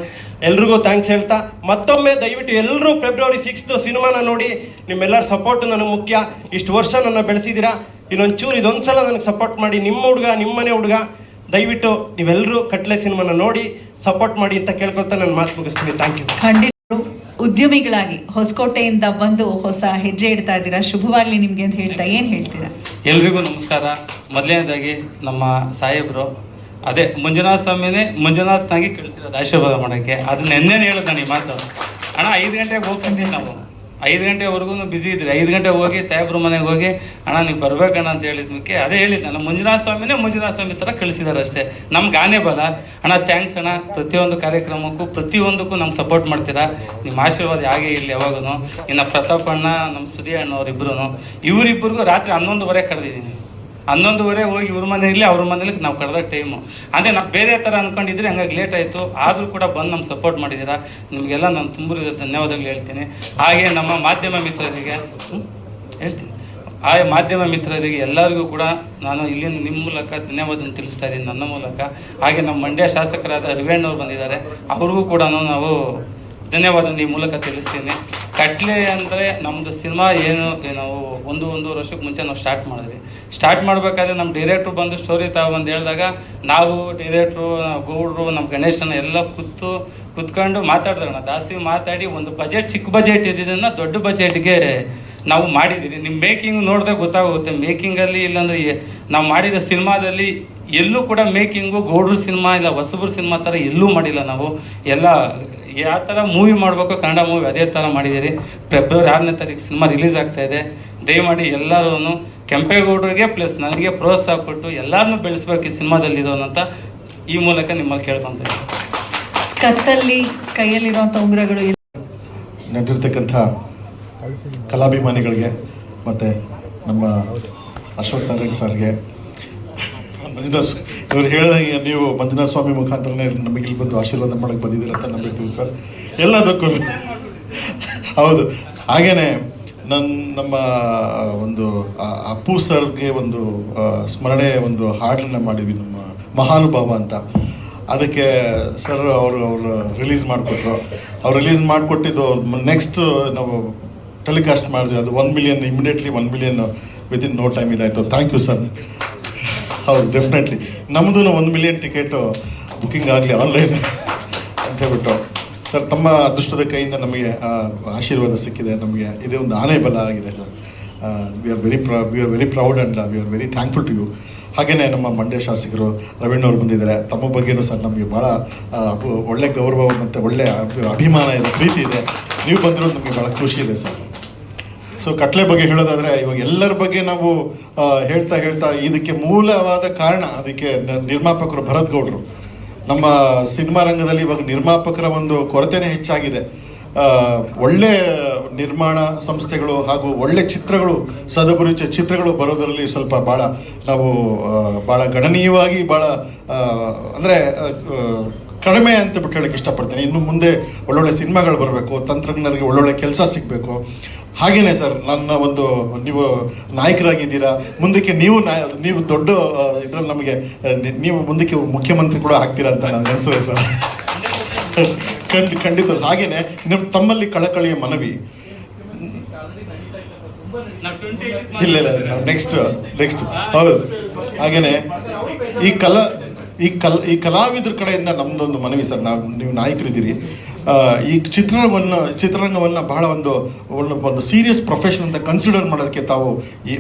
ಎಲ್ರಿಗೂ ಥ್ಯಾಂಕ್ಸ್ ಹೇಳ್ತಾ ಮತ್ತೊಮ್ಮೆ ದಯವಿಟ್ಟು ಎಲ್ಲರೂ ಫೆಬ್ರವರಿ 6 ಸಿನಿಮಾನ ನೋಡಿ. ನಿಮ್ಮೆಲ್ಲರ ಸಪೋರ್ಟು ನನಗೆ ಮುಖ್ಯ. ಇಷ್ಟು ವರ್ಷ ನನ್ನ ಬೆಳೆಸಿದ್ದೀರಾ, ಇನ್ನೊಂಚೂರು ಇದೊಂದ್ಸಲ ನನಗೆ ಸಪೋರ್ಟ್ ಮಾಡಿ. ನಿಮ್ಮ ಹುಡುಗ, ನಿಮ್ಮನೆ ಹುಡುಗ, ದಯವಿಟ್ಟು ನೀವೆಲ್ಲರೂ ಕಟ್ಲೆ ಸಿನಿಮಾನ ನೋಡಿ ಸಪೋರ್ಟ್ ಮಾಡಿ ಅಂತ ಕೇಳ್ಕೊಳ್ತಾ ನಾನು ಮಾತು ಮುಗಿಸ್ತೀನಿ. Thank you. ಖಂಡಿತ ಉದ್ಯಮಿಗಳಾಗಿ ಹೊಸಕೋಟೆಯಿಂದ ಬಂದು ಹೊಸ ಹೆಜ್ಜೆ ಇಡ್ತಾ ಇದ್ದೀರಾ. ಶುಭವಾಗಲಿ ನಿಮಗೆ ಅಂತ ಹೇಳ್ತಾ ಏನು ಹೇಳ್ತೀರಾ? ಎಲ್ರಿಗೂ ನಮಸ್ಕಾರ. ಮೊದಲನೇದಾಗಿ ನಮ್ಮ ಸಾಹೇಬರು ಅದೇ ಮಂಜುನಾಥ ಸ್ವಾಮಿನೇ ಮಂಜುನಾಥನಾಗಿ ಕಳಿಸಿರೋದು ಆಶೀರ್ವಾದ ಮಾಡೋಕ್ಕೆ. ಅದು ನೆನ್ನೆ ಹೇಳಿದ ನಾನು ಈ ಮಾತು. ಅಣ್ಣ 5 ಗಂಟೆಗೆ ಹೋಗ್ತಿದ್ದೀವಿ ನಾವು, 5 ಗಂಟೆವರೆಗೂ ಬ್ಯುಸಿ ಇದ್ರಿ. 5 ಗಂಟೆಗೆ ಹೋಗಿ ಸಾಹೇಬ್ರ ಮನೆಗೆ ಹೋಗಿ ಅಣ್ಣ ನೀವು ಬರ್ಬೇಕಣ್ಣ ಅಂತ ಹೇಳಿದ್ಮಕ್ಕೆ ಅದೇ ಹೇಳಿದ್ದೆ ನಾನು, ಮಂಜುನಾಥ ಸ್ವಾಮಿನೇ ಮಂಜುನಾಥ ಸ್ವಾಮಿ ಥರ ಕಳಿಸಿದ್ದಾರೆ ಅಷ್ಟೇ. ನಮ್ಗೆ ಆನೆ ಬಲ ಅಣ್ಣ. ಥ್ಯಾಂಕ್ಸ್ ಅಣ್ಣ. ಪ್ರತಿಯೊಂದು ಕಾರ್ಯಕ್ರಮಕ್ಕೂ ಪ್ರತಿಯೊಂದಕ್ಕೂ ನಮ್ಗೆ ಸಪೋರ್ಟ್ ಮಾಡ್ತೀರಾ. ನಿಮ್ಮ ಆಶೀರ್ವಾದ ಹಾಗೆ ಇರಲಿ ಯಾವಾಗೂ. ಇನ್ನು ಪ್ರತಾಪ್ ಅಣ್ಣ, ನಮ್ಮ ಸುದಿ ಅಣ್ಣವರಿಬ್ಬರು, ಇವರಿಬ್ಬರಿಗೂ ರಾತ್ರಿ 11:30 ಕರೆದಿದ್ದೀನಿ. 11:30 ಹೋಗಿ ಇವ್ರ ಮನೆಯಲ್ಲಿ ಅವ್ರ ಮನೇಲಿ ನಾವು ಕರೆದ ಟೈಮು. ಅಂದರೆ ನಾವು ಬೇರೆ ಥರ ಅಂದ್ಕೊಂಡಿದ್ರೆ ಹಂಗಾಗಿ ಲೇಟ್ ಆಯಿತು. ಆದರೂ ಕೂಡ ಬಂದು ನಮ್ಗೆ ಸಪೋರ್ಟ್ ಮಾಡಿದ್ದೀರಾ. ನಿಮಗೆಲ್ಲ ನಾನು ತುಂಬ ಧನ್ಯವಾದಗಳು ಹೇಳ್ತೀನಿ. ಹಾಗೆ ನಮ್ಮ ಮಾಧ್ಯಮ ಮಿತ್ರರಿಗೆ ಹೇಳ್ತೀನಿ, ಆ ಮಾಧ್ಯಮ ಮಿತ್ರರಿಗೆ ಎಲ್ಲರಿಗೂ ಕೂಡ ನಾನು ಇಲ್ಲಿಂದ ನಿಮ್ಮ ಮೂಲಕ ಧನ್ಯವಾದ ತಿಳಿಸ್ತಾ ಇದ್ದೀನಿ, ನನ್ನ ಮೂಲಕ. ಹಾಗೆ ನಮ್ಮ ಮಂಡ್ಯ ಶಾಸಕರಾದ ರವೀಣ್ಣವ್ರು ಬಂದಿದ್ದಾರೆ, ಅವ್ರಿಗೂ ಕೂಡ ನಾವು ಧನ್ಯವಾದ ಈ ಮೂಲಕ ತಿಳಿಸ್ತೀನಿ. ಕಟ್ಲೆ ಅಂದರೆ ನಮ್ಮದು ಸಿನಿಮಾ ನಾವು ಒಂದೂವರೆ ವರ್ಷಕ್ಕೆ ಮುಂಚೆ ನಾವು ಸ್ಟಾರ್ಟ್ ಮಾಡಬೇಕಾದ್ರೆ ನಮ್ಮ ಡೈರೆಕ್ಟ್ರು ಬಂದು ಸ್ಟೋರಿ ತಗೊಂಡು ಹೇಳಿದಾಗ ನಾವು ಡೈರೆಕ್ಟ್ರು, ಗೌಡ್ರು, ನಮ್ಮ ಗಣೇಶನ ಎಲ್ಲ ಕುತ್ಕೊಂಡು ಮಾತಾಡಿದ್ರಣ್ಣ. ಜಾಸ್ತಿ ಮಾತಾಡಿ ಒಂದು ಬಜೆಟ್, ಚಿಕ್ಕ ಬಜೆಟ್ ಇದ್ದಿದ್ದನ್ನು ದೊಡ್ಡ ಬಜೆಟ್ಗೆ ನಾವು ಮಾಡಿದ್ದೀರಿ. ನಿಮ್ಮ ಮೇಕಿಂಗ್ ನೋಡಿದ್ರೆ ಗೊತ್ತಾಗುತ್ತೆ. ಮೇಕಿಂಗಲ್ಲಿ ಇಲ್ಲಾಂದರೆ ನಾವು ಮಾಡಿರೋ ಸಿನಿಮಾದಲ್ಲಿ ಎಲ್ಲೂ ಕೂಡ ಮೇಕಿಂಗು ಗೌಡ್ರ ಸಿನಿಮಾ ಇಲ್ಲ ಹೊಸಬ್ರ ಸಿನಿಮಾ ಥರ ಎಲ್ಲೂ ಮಾಡಿಲ್ಲ. ನಾವು ಎಲ್ಲ ಯಾವ ಥರ ಮೂವಿ ಮಾಡಬೇಕು, ಕನ್ನಡ ಮೂವಿ ಅದೇ ಥರ ಮಾಡಿದ್ದೀರಿ. ಫೆಬ್ರವರಿ 6ನೇ ತಾರೀಕು ಸಿನಿಮಾ ರಿಲೀಸ್ ಆಗ್ತಾಯಿದೆ. ದಯಮಾಡಿ ಎಲ್ಲರೂ ಕೆಂಪೇಗೌಡರಿಗೆ ಪ್ಲಸ್ ನನಗೆ ಪ್ರೋತ್ಸಾಹ ಕೊಟ್ಟು ಎಲ್ಲರನ್ನೂ ಬೆಳೆಸ್ಬೇಕು ಈ ಸಿನಿಮಾದಲ್ಲಿರೋನಂತ ಈ ಮೂಲಕ ನಿಮ್ಮಲ್ಲಿ ಕೇಳ್ಕೊತೀನಿ. ಕತ್ತಲ್ಲಿ ಕೈಯಲ್ಲಿರುವಂಥ ಉಂಗುರಗಳು ನಡೆದಿರ್ತಕ್ಕಂಥ ಕಲಾಭಿಮಾನಿಗಳಿಗೆ ಮತ್ತು ನಮ್ಮ ಅಶ್ವಥ್ ನಾರಾಯಣ್ ಸರ್ಗೆ, ಇವರು ಹೇಳಿದಂಗೆ ನೀವು ಮಂಜುನಾಥ ಸ್ವಾಮಿ ಮುಖಾಂತರನೇ ನಮಗೆ ಇಲ್ಲಿ ಬಂದು ಆಶೀರ್ವಾದ ಮಾಡೋಕ್ಕೆ ಬಂದಿದ್ದೀರ ಅಂತ ನಂಬಿರ್ತೀವಿ ಸರ್. ಎಲ್ಲದಕ್ಕೂ ಹೌದು. ಹಾಗೆಯೇ ನಮ್ಮ ಒಂದು ಅಪ್ಪು ಸರ್ಗೆ ಒಂದು ಸ್ಮರಣೆ ಒಂದು ಹಾಡನ್ನು ಮಾಡಿದ್ವಿ, ನಮ್ಮ ಮಹಾನುಭಾವ ಅಂತ. ಅದಕ್ಕೆ ಸರ್ ಅವರು ರಿಲೀಸ್ ಮಾಡಿಕೊಟ್ರು. ಅವ್ರು ರಿಲೀಸ್ ಮಾಡಿಕೊಟ್ಟಿದ್ದು ನೆಕ್ಸ್ಟ್ ನಾವು ಟೆಲಿಕಾಸ್ಟ್ ಮಾಡಿದ್ವಿ. ಅದು 1 million immediately 1 million within no time ಇದಾಯಿತು. Thank you sir. ಹೌದು, ಡೆಫಿನೆಟ್ಲಿ ನಮ್ಮದು 1 ಮಿಲಿಯನ್ ಟಿಕೆಟು ಬುಕ್ಕಿಂಗ್ ಆಗಲಿ ಆನ್ಲೈನ್ ಅಂತ ಹೇಳ್ಬಿಟ್ಟು ಸರ್, ತಮ್ಮ ಅದೃಷ್ಟದ ಕೈಯಿಂದ ನಮಗೆ ಆಶೀರ್ವಾದ ಸಿಕ್ಕಿದೆ. ನಮಗೆ ಇದೇ ಒಂದು ಆನೆ ಬಲ ಆಗಿದೆ. We are very proud and we are very thankful to you. ಹಾಗೆಯೇ ನಮ್ಮ ಮಂಡ್ಯ ಶಾಸಕರು ರವೀಣ್ಣವ್ರು ಬಂದಿದ್ದಾರೆ. ತಮ್ಮ ಬಗ್ಗೆಯೂ ಸರ್ ನಮಗೆ ಭಾಳ ಒಳ್ಳೆ ಗೌರವ ಮತ್ತು ಒಳ್ಳೆ ಅಭಿಮಾನ ಇದೆ, ಪ್ರೀತಿ ಇದೆ. ನೀವು ಬಂದಿರೋದು ನಮಗೆ ಭಾಳ ಖುಷಿ ಇದೆ ಸರ್. ಸೊ ಕಟ್ಲೆ ಬಗ್ಗೆ ಹೇಳೋದಾದರೆ ಇವಾಗ ಎಲ್ಲರ ಬಗ್ಗೆ ನಾವು ಹೇಳ್ತಾ ಇದಕ್ಕೆ ಮೂಲವಾದ ಕಾರಣ, ಅದಕ್ಕೆ ನಿರ್ಮಾಪಕರು ಭರತ್ ಗೌಡ್ರು. ನಮ್ಮ ಸಿನಿಮಾ ರಂಗದಲ್ಲಿ ಇವಾಗ ನಿರ್ಮಾಪಕರ ಒಂದು ಕೊರತೆನೇ ಹೆಚ್ಚಾಗಿದೆ. ಒಳ್ಳೆ ನಿರ್ಮಾಣ ಸಂಸ್ಥೆಗಳು ಹಾಗೂ ಒಳ್ಳೆ ಚಿತ್ರಗಳು, ಸದಭಿರುಚಿಯ ಚಿತ್ರಗಳು ಬರೋದರಲ್ಲಿ ಸ್ವಲ್ಪ ಭಾಳ ಗಣನೀಯವಾಗಿ ಅಂದರೆ ಕಡಿಮೆ ಅಂತ ಬಿಟ್ಟು ಹೇಳಕ್ಕೆ ಇಷ್ಟಪಡ್ತೇನೆ. ಇನ್ನು ಮುಂದೆ ಒಳ್ಳೊಳ್ಳೆ ಸಿನಿಮಾಗಳು ಬರಬೇಕು, ತಂತ್ರಜ್ಞರಿಗೆ ಒಳ್ಳೊಳ್ಳೆ ಕೆಲಸ ಸಿಗಬೇಕು. ಹಾಗೇನೆ ಸರ್, ನನ್ನ ಒಂದು ನೀವು ನಾಯಕರಾಗಿದ್ದೀರಾ, ಮುಂದಕ್ಕೆ ನೀವು ದೊಡ್ಡ ಇದ್ರಲ್ಲಿ ನಮಗೆ ನೀವು ಮುಂದಕ್ಕೆ ಮುಖ್ಯಮಂತ್ರಿ ಕೂಡ ಆಗ್ತೀರಾ ಅಂತ ನನಗೆ ಅನಿಸ್ತದೆ ಸರ್. ಖಂಡಿತ. ಹಾಗೇನೆ ತಮ್ಮಲ್ಲಿ ಕಳಕಳಿಯ ಮನವಿ. ಇಲ್ಲ ನೆಕ್ಸ್ಟ್ ಹೌದು. ಹಾಗೇನೆ ಈ ಕಲಾವಿದ್ರ ಕಡೆಯಿಂದ ನಮ್ದೊಂದು ಮನವಿ ಸರ್, ನೀವು ನಾಯಕರಿದ್ದೀರಿ, ಈ ಚಿತ್ರರಂಗವನ್ನು ಬಹಳ ಒಂದು ಸೀರಿಯಸ್ ಪ್ರೊಫೆಷನ್ ಅಂತ ಕನ್ಸಿಡರ್ ಮಾಡೋದಕ್ಕೆ ತಾವು ಈ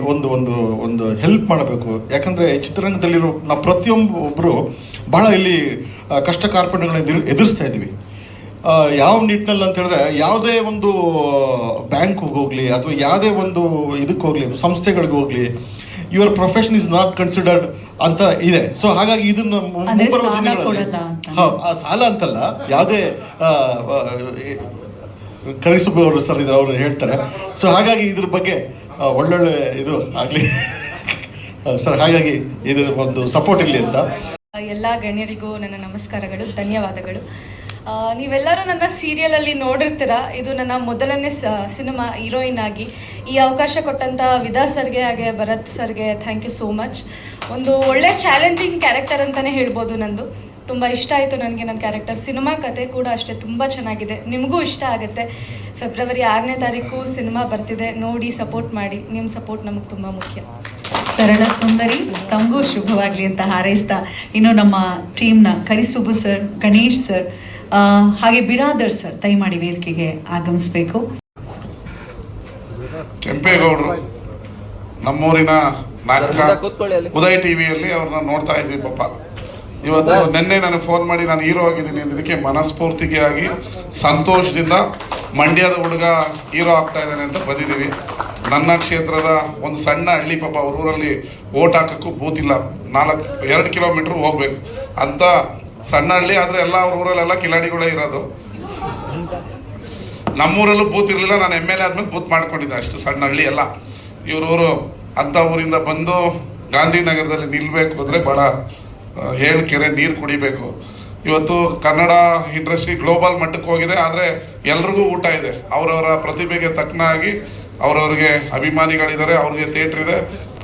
ಒಂದು ಹೆಲ್ಪ್ ಮಾಡಬೇಕು. ಯಾಕಂದರೆ ಚಿತ್ರರಂಗದಲ್ಲಿರೋ ನಾವು ಪ್ರತಿಯೊಬ್ಬರು ಬಹಳ ಇಲ್ಲಿ ಕಷ್ಟ ಕಾರ್ಪಣ್ಯಗಳನ್ನ ಎದುರಿಸ್ತಾ ಇದ್ದೀವಿ. ಯಾವ ನಿಟ್ಟಿನಲ್ಲಿ ಅಂತ ಹೇಳಿದ್ರೆ, ಯಾವುದೇ ಒಂದು ಬ್ಯಾಂಕ್ಗೆ ಹೋಗಲಿ ಅಥವಾ ಯಾವುದೇ ಒಂದು ಇದಕ್ಕೆ ಹೋಗಲಿ, ಸಂಸ್ಥೆಗಳಿಗೆ ಹೋಗಲಿ, your profession is not considered ಅಂತ ಇದೆ. ಸೊ ಹಾಗಾಗಿ ಇದನ್ನು ಮುಂಬರುವ ದಿನಗಳಲ್ಲಿ ಸಾಲ ಅಂತಲ್ಲ, ಯಾವುದೇ ಕರೆಸುವವರು ಸರ್ ಇದ್ದಾರೆ, ಅವರು ಹೇಳ್ತಾರೆ. ಸೊ ಹಾಗಾಗಿ ಇದ್ರ ಬಗ್ಗೆ ಒಳ್ಳೊಳ್ಳೆ ಇದು ಆಗಲಿ ಸರ್. ಹಾಗಾಗಿ ಇದ್ರ ಒಂದು ಸಪೋರ್ಟ್ ಇರಲಿ ಅಂತ. ಎಲ್ಲ ಗಣ್ಯರಿಗೂ ನನ್ನ ನಮಸ್ಕಾರಗಳು, ಧನ್ಯವಾದಗಳು. ನೀವೆಲ್ಲರೂ ನನ್ನ ಸೀರಿಯಲಲ್ಲಿ ನೋಡಿರ್ತೀರ. ಇದು ನನ್ನ ಮೊದಲನೇ ಸಿನಿಮಾ ಹೀರೋಯಿನ್ ಆಗಿ. ಈ ಅವಕಾಶ ಕೊಟ್ಟಂಥ ವಿದಾ ಸರ್ಗೆ ಹಾಗೆ ಭರತ್ ಸರ್ಗೆ ಥ್ಯಾಂಕ್ ಯು ಸೋ ಮಚ್. ಒಂದು ಒಳ್ಳೆ ಚಾಲೆಂಜಿಂಗ್ ಕ್ಯಾರೆಕ್ಟರ್ ಅಂತಲೇ ಹೇಳ್ಬೋದು. ನಂದು ತುಂಬ ಇಷ್ಟ ಆಯಿತು ನನಗೆ ನನ್ನ ಕ್ಯಾರೆಕ್ಟರ್. ಸಿನಿಮಾ ಕತೆ ಕೂಡ ಅಷ್ಟೇ ತುಂಬ ಚೆನ್ನಾಗಿದೆ, ನಿಮಗೂ ಇಷ್ಟ ಆಗುತ್ತೆ. ಫೆಬ್ರವರಿ 6ನೇ ತಾರೀಕು ಸಿನಿಮಾ ಬರ್ತಿದೆ, ನೋಡಿ ಸಪೋರ್ಟ್ ಮಾಡಿ. ನಿಮ್ಮ ಸಪೋರ್ಟ್ ನಮಗೆ ತುಂಬ ಮುಖ್ಯ. ಸರಳ ಸುಂದರಿ, ತಮಗೂ ಶುಭವಾಗಲಿ ಅಂತ ಹಾರೈಸ್ತಾ, ಇನ್ನು ನಮ್ಮ ಟೀಮ್ನ ಕರಿಸುಬ್ಬು ಸರ್, ಗಣೇಶ್ ಸರ್ ಹಾಗೆ ಬಿರಾದರ್ ಸರ್ ದಯಮಾಡಿ ವೇದಿಕೆಗೆ ಆಗಮಿಸಬೇಕು. ಕೆಂಪೇಗೌಡರು ನಮ್ಮೂರಿನ ನಾಯಕ, ಉದಯ್ ಟಿವಿಯಲ್ಲಿ ಅವ್ರನ್ನ ನೋಡ್ತಾ ಇದ್ವಿ ಪಾಪ. ಇವತ್ತು ನಿನ್ನೆ ನನಗೆ ಫೋನ್ ಮಾಡಿ ನಾನು ಹೀರೋ ಆಗಿದ್ದೀನಿ ಅನ್ನೋದಕ್ಕೆ ಮನಸ್ಫೂರ್ತಿಗೆ ಆಗಿ ಸಂತೋಷದಿಂದ ಮಂಡ್ಯದ ಹುಡುಗ ಹೀರೋ ಆಗ್ತಾ ಇದ್ದಾನೆ ಅಂತ ಬಂದಿದ್ದೀವಿ. ನನ್ನ ಕ್ಷೇತ್ರದ ಒಂದು ಸಣ್ಣ ಹಳ್ಳಿ ಪಾಪ, ಅವ್ರ ಊರಲ್ಲಿ ಓಟ್ ಹಾಕೋಕ್ಕೂ ಬೂತ್ ಇಲ್ಲ, 2 ಕಿಲೋಮೀಟ್ರ್ ಹೋಗ್ಬೇಕು ಅಂತ ಸಣ್ಣ ಹಳ್ಳಿ. ಆದರೆ ಎಲ್ಲ ಅವ್ರ ಊರಲ್ಲೆಲ್ಲ ಕಿಲಾಡಿಗಳೇ ಇರೋದು. ನಮ್ಮೂರಲ್ಲೂ ಬೂತ್ ಇರಲಿಲ್ಲ, ನಾನು MLA ಆದ್ಮೇಲೆ ಬೂತ್ ಮಾಡ್ಕೊಂಡಿದ್ದೆ. ಅಷ್ಟು ಸಣ್ಣ ಹಳ್ಳಿ ಎಲ್ಲ. ಇವ್ರೂರು ಅಂಥ ಊರಿಂದ ಬಂದು ಗಾಂಧಿನಗರದಲ್ಲಿ ನಿಲ್ಲಬೇಕು ಅಂದರೆ ಭಾಳ 7 ಕೆರೆ ನೀರು ಕುಡಿಬೇಕು. ಇವತ್ತು ಕನ್ನಡ ಇಂಡಸ್ಟ್ರಿ ಗ್ಲೋಬಲ್ ಮಟ್ಟಕ್ಕೆ ಹೋಗಿದೆ, ಆದರೆ ಎಲ್ರಿಗೂ ಊಟ ಇದೆ. ಅವರವರ ಪ್ರತಿಭೆಗೆ ತಕ್ಕನಾಗಿ ಅವರವ್ರಿಗೆ ಅಭಿಮಾನಿಗಳಿದ್ದಾರೆ, ಅವ್ರಿಗೆ ಥಿಯೇಟ್ರ್ ಇದೆ,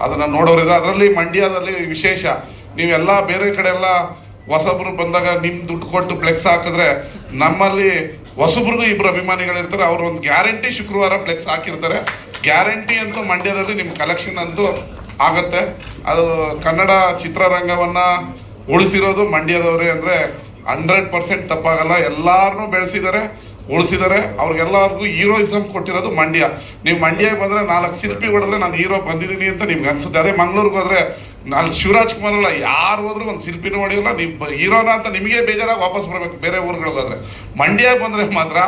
ಅದನ್ನು ನೋಡೋರಿದೆ. ಅದರಲ್ಲಿ ಮಂಡ್ಯದಲ್ಲಿ ವಿಶೇಷ, ನೀವೆಲ್ಲ ಬೇರೆ ಕಡೆ ಎಲ್ಲ ಹೊಸಬ್ರು ಬಂದಾಗ ನಿಮ್ಮ ದುಡ್ಡು ಕೊಟ್ಟು ಫ್ಲೆಕ್ಸ್ ಹಾಕಿದ್ರೆ, ನಮ್ಮಲ್ಲಿ ಹೊಸಬ್ರಿಗೂ 2 ಅಭಿಮಾನಿಗಳಿರ್ತಾರೆ. ಅವರು ಒಂದು ಗ್ಯಾರಂಟಿ ಶುಕ್ರವಾರ ಫ್ಲೆಕ್ಸ್ ಹಾಕಿರ್ತಾರೆ. ಗ್ಯಾರಂಟಿ ಅಂತೂ ಮಂಡ್ಯದಲ್ಲಿ ನಿಮ್ಮ ಕಲೆಕ್ಷನ್ ಅಂತೂ ಆಗುತ್ತೆ. ಅದು ಕನ್ನಡ ಚಿತ್ರರಂಗವನ್ನು ಉಳಿಸಿರೋದು ಮಂಡ್ಯದವರೇ ಅಂದರೆ 100% ತಪ್ಪಾಗಲ್ಲ. ಎಲ್ಲರನ್ನೂ ಬೆಳೆಸಿದ್ದಾರೆ, ಉಳಿಸಿದ್ದಾರೆ. ಅವ್ರಿಗೆಲ್ಲರಿಗೂ ಹೀರೋಯಿಸಮ್ ಕೊಟ್ಟಿರೋದು ಮಂಡ್ಯ. ನೀವು ಮಂಡ್ಯಕ್ಕೆ ಬಂದರೆ 4 ಶಿಲ್ಪಿ ಹೊಡೆದ್ರೆ ನಾನು ಹೀರೋ ಬಂದಿದ್ದೀನಿ ಅಂತ ನಿಮ್ಗೆ ಅನ್ಸುತ್ತೆ. ಅದೇ ಮಂಗಳೂರಿಗೆ ಹೋದರೆ ಅಲ್ಲಿ ಶಿವರಾಜ್ ಕುಮಾರ್ ಅಲ್ಲ, ಯಾರು ಹೋದ್ರೂ ಒಂದು ಶಿಲ್ಪಿನೂ ಹೊಡೆಯಲ್ಲ, ನೀವು ಹೀರೋನ ಅಂತ ನಿಮಗೆ ಬೇಜಾರಾಗಿ ವಾಪಸ್ ಬರಬೇಕು ಬೇರೆ ಊರುಗಳಿಗೆ ಹೋದರೆ. ಮಂಡ್ಯಕ್ಕೆ ಬಂದರೆ ಮಾತ್ರ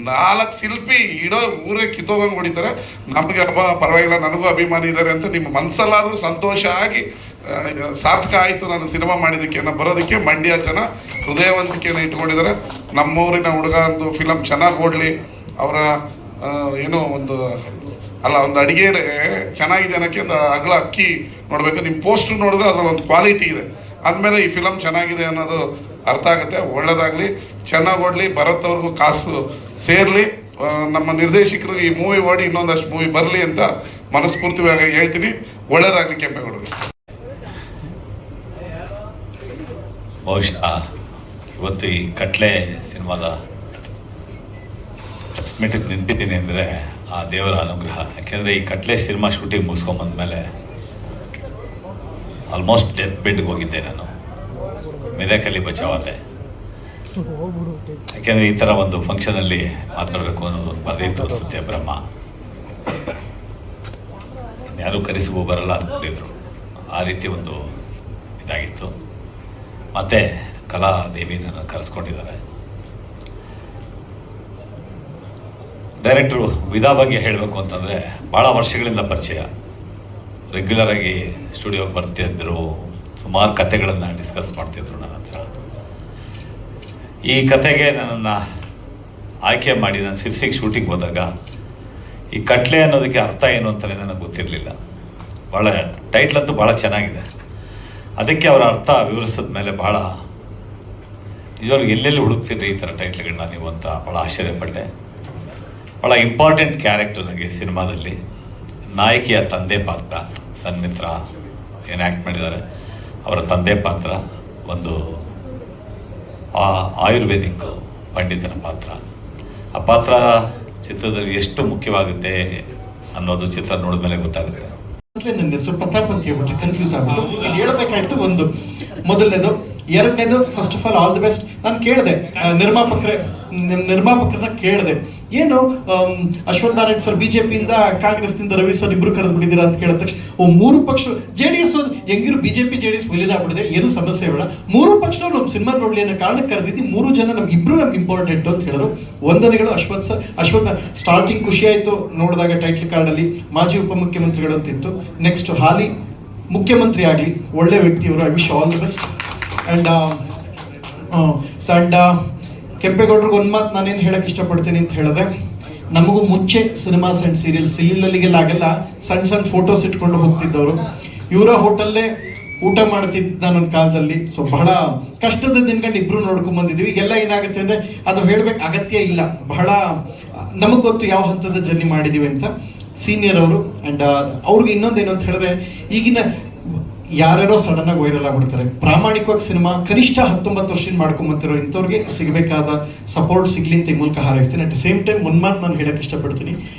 4 ಶಿಲ್ಪಿ ಇಡೋ ಊರೇ ಕಿತ್ತೋಗಂಗೆ ಹೊಡಿತಾರೆ. ನಮಗೆ ಹಬ್ಬ ಪರವಾಗಿಲ್ಲ, ನನಗೂ ಅಭಿಮಾನಿ ಇದ್ದಾರೆ ಅಂತ ನಿಮ್ಮ ಮನಸ್ಸಲ್ಲಾದರೂ ಸಂತೋಷ ಆಗಿ ಸಾರ್ಥಕ ಆಯಿತು ನಾನು ಸಿನಿಮಾ ಮಾಡಿದ್ದಕ್ಕೆ ಅನ್ನೋ ಬರೋದಕ್ಕೆ ಮಂಡ್ಯ ಜನ ಹೃದಯವಂತಿಕೆಯನ್ನು ಇಟ್ಕೊಂಡಿದ್ದಾರೆ. ನಮ್ಮೂರಿನ ಹುಡುಗ ಒಂದು ಫಿಲಮ್ ಚೆನ್ನಾಗಿ ಓಡಲಿ, ಅವರ ಏನೋ ಒಂದು ಅಡುಗೆ ಚೆನ್ನಾಗಿದೆ ಅನ್ನೋಕ್ಕೆ ಒಂದು ಅಗಲ ಅಕ್ಕಿ ನೋಡಬೇಕು. ನಿಮ್ಮ ಪೋಸ್ಟ್ರು ನೋಡಿದ್ರೆ ಅದರಲ್ಲಿ ಒಂದು ಕ್ವಾಲಿಟಿ ಇದೆ, ಅಂದಮೇಲೆ ಈ ಫಿಲಮ್ ಚೆನ್ನಾಗಿದೆ ಅನ್ನೋದು ಅರ್ಥ ಆಗುತ್ತೆ. ಒಳ್ಳೆಯದಾಗಲಿ, ಚೆನ್ನಾಗಿ ಓಡಲಿ, ಭರತ್ ಅವ್ರಿಗೂ ಕಾಸು ಸೇರಲಿ, ನಮ್ಮ ನಿರ್ದೇಶಕರಿಗೆ ಈ ಮೂವಿ ಓಡಿ ಇನ್ನೊಂದಷ್ಟು ಮೂವಿ ಬರಲಿ ಅಂತ ಮನಸ್ಫೂರ್ತಿಯಾಗಿ ಹೇಳ್ತೀನಿ. ಒಳ್ಳೆಯದಾಗಲಿ ಕೆಂಪೇಗೌಡರಿಗೆ. ಬಹುಶಃ ಇವತ್ತು ಈ ಕಟ್ಲೆ ಸಿನಿಮಾದ ಮೀಟಿಗೆ ನಿಂತಿದ್ದೀನಿ ಅಂದರೆ ಆ ದೇವರ ಅನುಗ್ರಹ. ಯಾಕೆಂದರೆ ಈ ಕಟ್ಲೆ ಸಿನಿಮಾ ಶೂಟಿಂಗ್ ಮುಗಿಸ್ಕೊಂಬಂದ್ಮೇಲೆ ಆಲ್ಮೋಸ್ಟ್ ಡೆತ್ ಬೆಡ್ಗೆ ಹೋಗಿದ್ದೆ ನಾನು. ಮಿರಾಕಲ್ಲಿ ಬಚಾವಾದೆ. ಯಾಕೆಂದರೆ ಈ ಥರ ಒಂದು ಫಂಕ್ಷನಲ್ಲಿ ಮಾತಾಡಬೇಕು ಅನ್ನೋದು ಬರೆದಿತ್ತು ಅನಿಸುತ್ತೆ ಬ್ರಹ್ಮ. ಯಾರೂ ಕರೆಸಿಗೂ ಬರಲ್ಲ ಅಂದ್ಕೊಂಡಿದ್ರು. ಆ ರೀತಿ ಒಂದು ಇದಾಗಿತ್ತು. ಮತ್ತು ಕಲಾದೇವಿ ನನ್ನ ಕರೆಸ್ಕೊಂಡಿದ್ದಾರೆ. ಡೈರೆಕ್ಟ್ರು ವಿದಾ ಬಗ್ಗೆ ಹೇಳಬೇಕು ಅಂತಂದರೆ ಭಾಳ ವರ್ಷಗಳಿಂದ ಪರಿಚಯ. ರೆಗ್ಯುಲರಾಗಿ ಸ್ಟುಡಿಯೋಗೆ ಬರ್ತಿದ್ರು, ಸುಮಾರು ಕತೆಗಳನ್ನು ಡಿಸ್ಕಸ್ ಮಾಡ್ತಿದ್ರು ನನ್ನ ಹತ್ರ. ಈ ಕತೆಗೆ ನನ್ನನ್ನು ಆಯ್ಕೆ ಮಾಡಿ ನಾನು ಸಿರ್ಸಿಗೆ ಶೂಟಿಂಗ್ ಹೋದಾಗ ಈ ಕಟ್ಲೆ ಅನ್ನೋದಕ್ಕೆ ಅರ್ಥ ಏನು ಅಂತಲೇ ನನಗೆ ಗೊತ್ತಿರಲಿಲ್ಲ. ಭಾಳ ಟೈಟ್ಲ್ ಅಂತೂ ಭಾಳ ಚೆನ್ನಾಗಿದೆ. ಅದಕ್ಕೆ ಅವರ ಅರ್ಥ ವಿವರಿಸಿದ ಮೇಲೆ ಭಾಳ ನಿಜವಾಗ್ಲೂ ಎಲ್ಲೆಲ್ಲಿ ಹುಡುಕ್ತಿರ್ರಿ ಈ ಥರ ಟೈಟ್ಲ್ಗಳನ್ನ ನೀವು ಅಂತ ಭಾಳ ಆಶ್ಚರ್ಯಪಟ್ಟೆ. ಭಾಳ ಇಂಪಾರ್ಟೆಂಟ್ ಕ್ಯಾರೆಕ್ಟರ್ ನನಗೆ ಸಿನಿಮಾದಲ್ಲಿ. ನಾಯಕಿಯ ತಂದೆ ಪಾತ್ರ ಸನ್ಮಿತ್ರ ಏನು ಆ್ಯಕ್ಟ್ ಮಾಡಿದ್ದಾರೆ, ಅವರ ತಂದೆ ಪಾತ್ರ ಒಂದು ಆಯುರ್ವೇದಿಕ್ ಪಂಡಿತನ ಪಾತ್ರ. ಆ ಪಾತ್ರ ಚಿತ್ರದಲ್ಲಿ ಎಷ್ಟು ಮುಖ್ಯವಾಗುತ್ತೆ ಅನ್ನೋದು ಚಿತ್ರ ನೋಡಿದ ಮೇಲೆ ಗೊತ್ತಾಗುತ್ತೆ. ನನ್ನ ಹೆಸರು ಪ್ರತಾಪ್ ಅಂತ ಹೇಳ್ಬಿಟ್ರೆ ಕನ್ಫ್ಯೂಸ್ ಆಗ್ಬಿಟ್ಟು ಇದು ಹೇಳ್ಬೇಕಾಯ್ತು. ಒಂದು ಮೊದಲನೇದು, ಎರಡನೇದು, first of all the best. ನಾನು ಕೇಳಿದೆ ನಿರ್ಮಾಪಕರನ್ನ ಕೇಳಿದೆ, ಏನು ಅಶ್ವಥ್ ನಾರಾಯಣ್ ಸರ್ ಬಿಜೆಪಿಯಿಂದ, ಕಾಂಗ್ರೆಸ್ನಿಂದ ರವಿ ಸರ್ ಇಬ್ರು ಕರೆದು ಬಿಟ್ಟಿದ್ದೀರಾ ಅಂತ ಕೇಳಿದ ತಕ್ಷಣ ಮೂರು ಪಕ್ಷ JDS ಹೆಂಗಿರು ಬಿಜೆಪಿ JDS ಆಗ್ಬಿಡಿದೆ, ಏನು ಸಮಸ್ಯೆ ಬೇಡ, ಮೂರು ಪಕ್ಷದವ್ರು ನಮ್ಮ ಸಿನಿಮಾ ನೋಡ್ಲಿ ಅನ್ನೋ ಕಾರಣಕ್ಕೆ ಕರೆದಿದ್ದು, ಮೂರು ಜನ ನಮ್ಗೆ ಇಂಪಾರ್ಟೆಂಟ್ ಅಂತ ಹೇಳಿದ್ರು. ವಂದನೆಗಳು ಅಶ್ವಥ್ ಸ್ಟಾರ್ಟಿಂಗ್ ಖುಷಿ ಆಯಿತು ನೋಡಿದಾಗ ಟೈಟ್ಲ್ ಕಾರ್ಡಲ್ಲಿ ಮಾಜಿ ಉಪಮುಖ್ಯಮಂತ್ರಿಗಳು ಅಂತಿತ್ತು. ನೆಕ್ಸ್ಟ್ ಹಾಲಿ ಮುಖ್ಯಮಂತ್ರಿ ಆಗಲಿ, ಒಳ್ಳೆ ವ್ಯಕ್ತಿಯವರು, I wish all the best. And ಕೆಂಪೇಗೌಡರಿಗೆ ಒಂದು ಮಾತು ನಾನೇನು ಹೇಳಕ್ಕೆ ಇಷ್ಟಪಡ್ತೀನಿ ಅಂತ ಹೇಳಿದ್ರೆ, ನಮಗೂ ಮುಂಚೆ ಸಿನಿಮಾಸ್ ಆ್ಯಂಡ್ ಸೀರಿಯಲ್ ಸಿಲಿಲಲ್ಲಿಗೆಲ್ಲ ಆಗೆಲ್ಲ ಸಣ್ಣ ಫೋಟೋಸ್ ಇಟ್ಕೊಂಡು ಹೋಗ್ತಿದ್ದವರು. ಇವರ ಹೋಟೆಲ್ಲೇ ಊಟ ಮಾಡ್ತಿದ್ದ ನಾನೊಂದು ಕಾಲದಲ್ಲಿ. ಸೊ ಬಹಳ ಕಷ್ಟದ ದಿನಗಳು ಇಬ್ರು ನೋಡ್ಕೊಂಡ್ ಬಂದಿದ್ದೀವಿ. ಈಗೆಲ್ಲ ಏನಾಗುತ್ತೆ ಅಂದರೆ ಅದು ಹೇಳ್ಬೇಕು ಅಗತ್ಯ ಇಲ್ಲ, ಬಹಳ ನಮಗೆ ಗೊತ್ತು ಯಾವ ಹಂತದ ಜರ್ನಿ ಮಾಡಿದ್ದೀವಿ ಅಂತ. ಸೀನಿಯರ್ ಅವರು. ಆ್ಯಂಡ್ ಅವ್ರಿಗೆ ಇನ್ನೊಂದೇನು ಅಂತ ಹೇಳಿದ್ರೆ, ಈಗಿನ ಯಾರ್ಯಾರೋ ಸಡನ್ ಆಗಿ ವೈರಲ್ ಆಗ್ಬಿಡ್ತಾರೆ. ಪ್ರಾಮಾಣಿಕವಾಗಿ ಸಿನಿಮಾ ಕನಿಷ್ಠ 19 ವರ್ಷದಿಂದ ಮಾಡ್ಕೊಂಬಂತಿರೋ ಇಂಥವ್ರಿಗೆ ಸಿಗಬೇಕಾದ ಸಪೋರ್ಟ್ ಸಿಗ್ಲಿ ಅಂತ ಈ ಮೂಲಕ ಹಾರೈಸ್ತೀನಿ. ಅಟ್ ದ ಸೇಮ್ ಟೈಮ್ ಒಂದು ಮಾತು ನಾನು ಹೇಳಕ್ಕೆ ಇಷ್ಟಪಡ್ತೀನಿ.